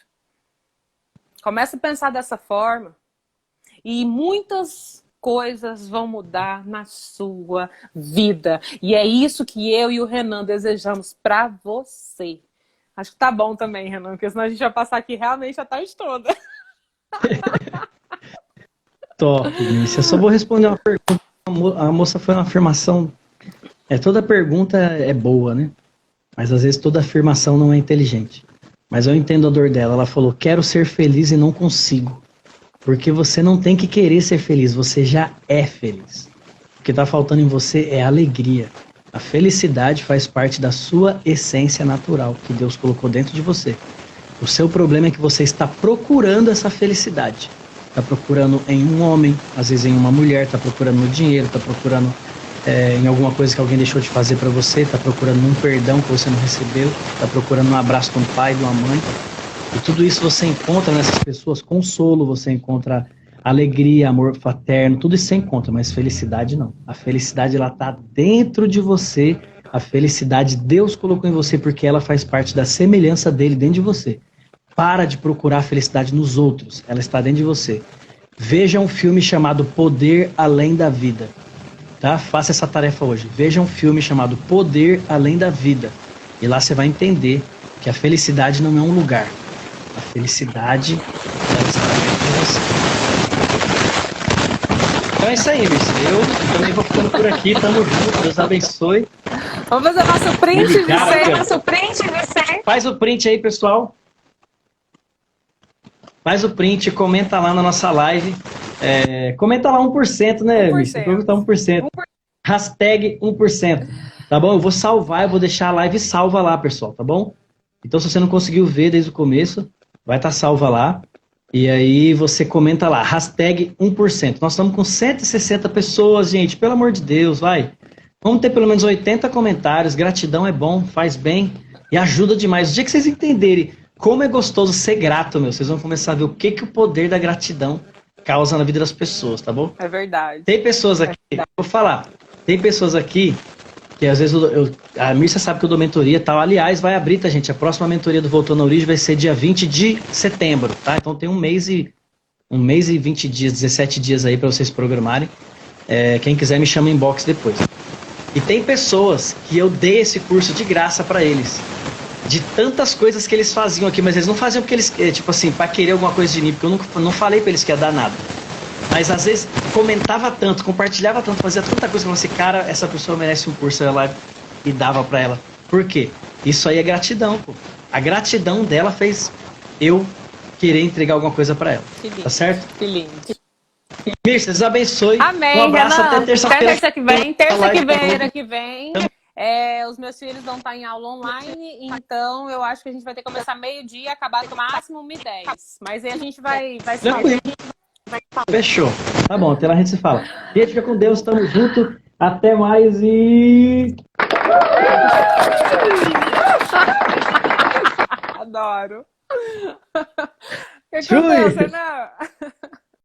Começa a pensar dessa forma. E muitas coisas vão mudar na sua vida. E é isso que eu e o Renan desejamos para você. Acho que tá bom também, Renan, porque senão a gente vai passar aqui realmente a tarde toda. Top, Mícia. Eu só vou responder uma pergunta. A moça foi uma afirmação. Toda pergunta é boa, né? Mas às vezes toda afirmação não é inteligente. Mas eu entendo a dor dela. Ela falou, quero ser feliz e não consigo. Porque você não tem que querer ser feliz, você já é feliz. O que está faltando em você é alegria. A felicidade faz parte da sua essência natural, que Deus colocou dentro de você. O seu problema é que você está procurando essa felicidade. Está procurando em um homem, às vezes em uma mulher, está procurando no dinheiro, está procurando em alguma coisa que alguém deixou de fazer para você, está procurando um perdão que você não recebeu, está procurando um abraço de um pai, de uma mãe. E tudo isso você encontra nessas pessoas, consolo, você encontra alegria, amor fraterno, tudo isso você encontra, mas felicidade não. A felicidade ela está dentro de você, a felicidade Deus colocou em você porque ela faz parte da semelhança dele dentro de você. Para de procurar a felicidade nos outros, ela está dentro de você. Veja um filme chamado Poder Além da Vida. Tá? Faça essa tarefa hoje. Veja um filme chamado Poder Além da Vida. E lá você vai entender que a felicidade não é um lugar. A felicidade ela está dentro de você. Então é isso aí, Miss. Eu também vou ficando por aqui. Tamo junto. Deus abençoe. Vamos fazer nosso print de Obrigado, 100. Faz o print aí, pessoal. Faz o print, comenta lá na nossa live. Comenta lá 1%, né, Miss? Comenta 1%. Hashtag 1%. Tá bom? Eu vou salvar, eu vou deixar a live salva lá, pessoal, tá bom? Então, se você não conseguiu ver desde o começo, vai estar salva lá. E aí você comenta lá, hashtag 1%. Nós estamos com 160 pessoas, gente. Pelo amor de Deus, vai. Vamos ter pelo menos 80 comentários. Gratidão é bom, faz bem e ajuda demais. O dia que vocês entenderem como é gostoso ser grato, vocês vão começar a ver o que o poder da gratidão causa na vida das pessoas, tá bom? É verdade. Tem pessoas aqui, vou falar, tem pessoas aqui que às vezes a Mírcia sabe que eu dou mentoria e tal. Aliás, vai abrir, tá, gente? A próxima mentoria do Voltando à Origem vai ser dia 20 de setembro, tá? Então tem um mês e 20 dias, 17 dias aí para vocês programarem. Quem quiser me chama em inbox depois. E tem pessoas que eu dei esse curso de graça para eles. De tantas coisas que eles faziam aqui, mas eles não faziam porque eles, tipo assim, para querer alguma coisa de mim, porque eu não falei para eles que ia dar nada. Mas às vezes comentava tanto, compartilhava tanto, fazia tanta coisa que eu falei assim, cara, essa pessoa merece um curso, eu ia lá e dava para ela. Por quê? Isso aí é gratidão, pô. A gratidão dela fez eu querer entregar alguma coisa para ela. Que lindo. Tá certo? Que lindo. Mírcia, Deus abençoe. Amém, Um abraço, Renan. até terça-feira. Até terça que vem. Terça que Tá vem. Os meus filhos vão estar em aula online, então eu acho que a gente vai ter que começar meio-dia e acabar no máximo 1h10. Mas aí a gente vai se Tranquilo. Fechou. Tá bom, até lá a gente se fala. E fica com Deus, tamo junto. Até mais e... Adoro. O que Chui. acontece, Renan?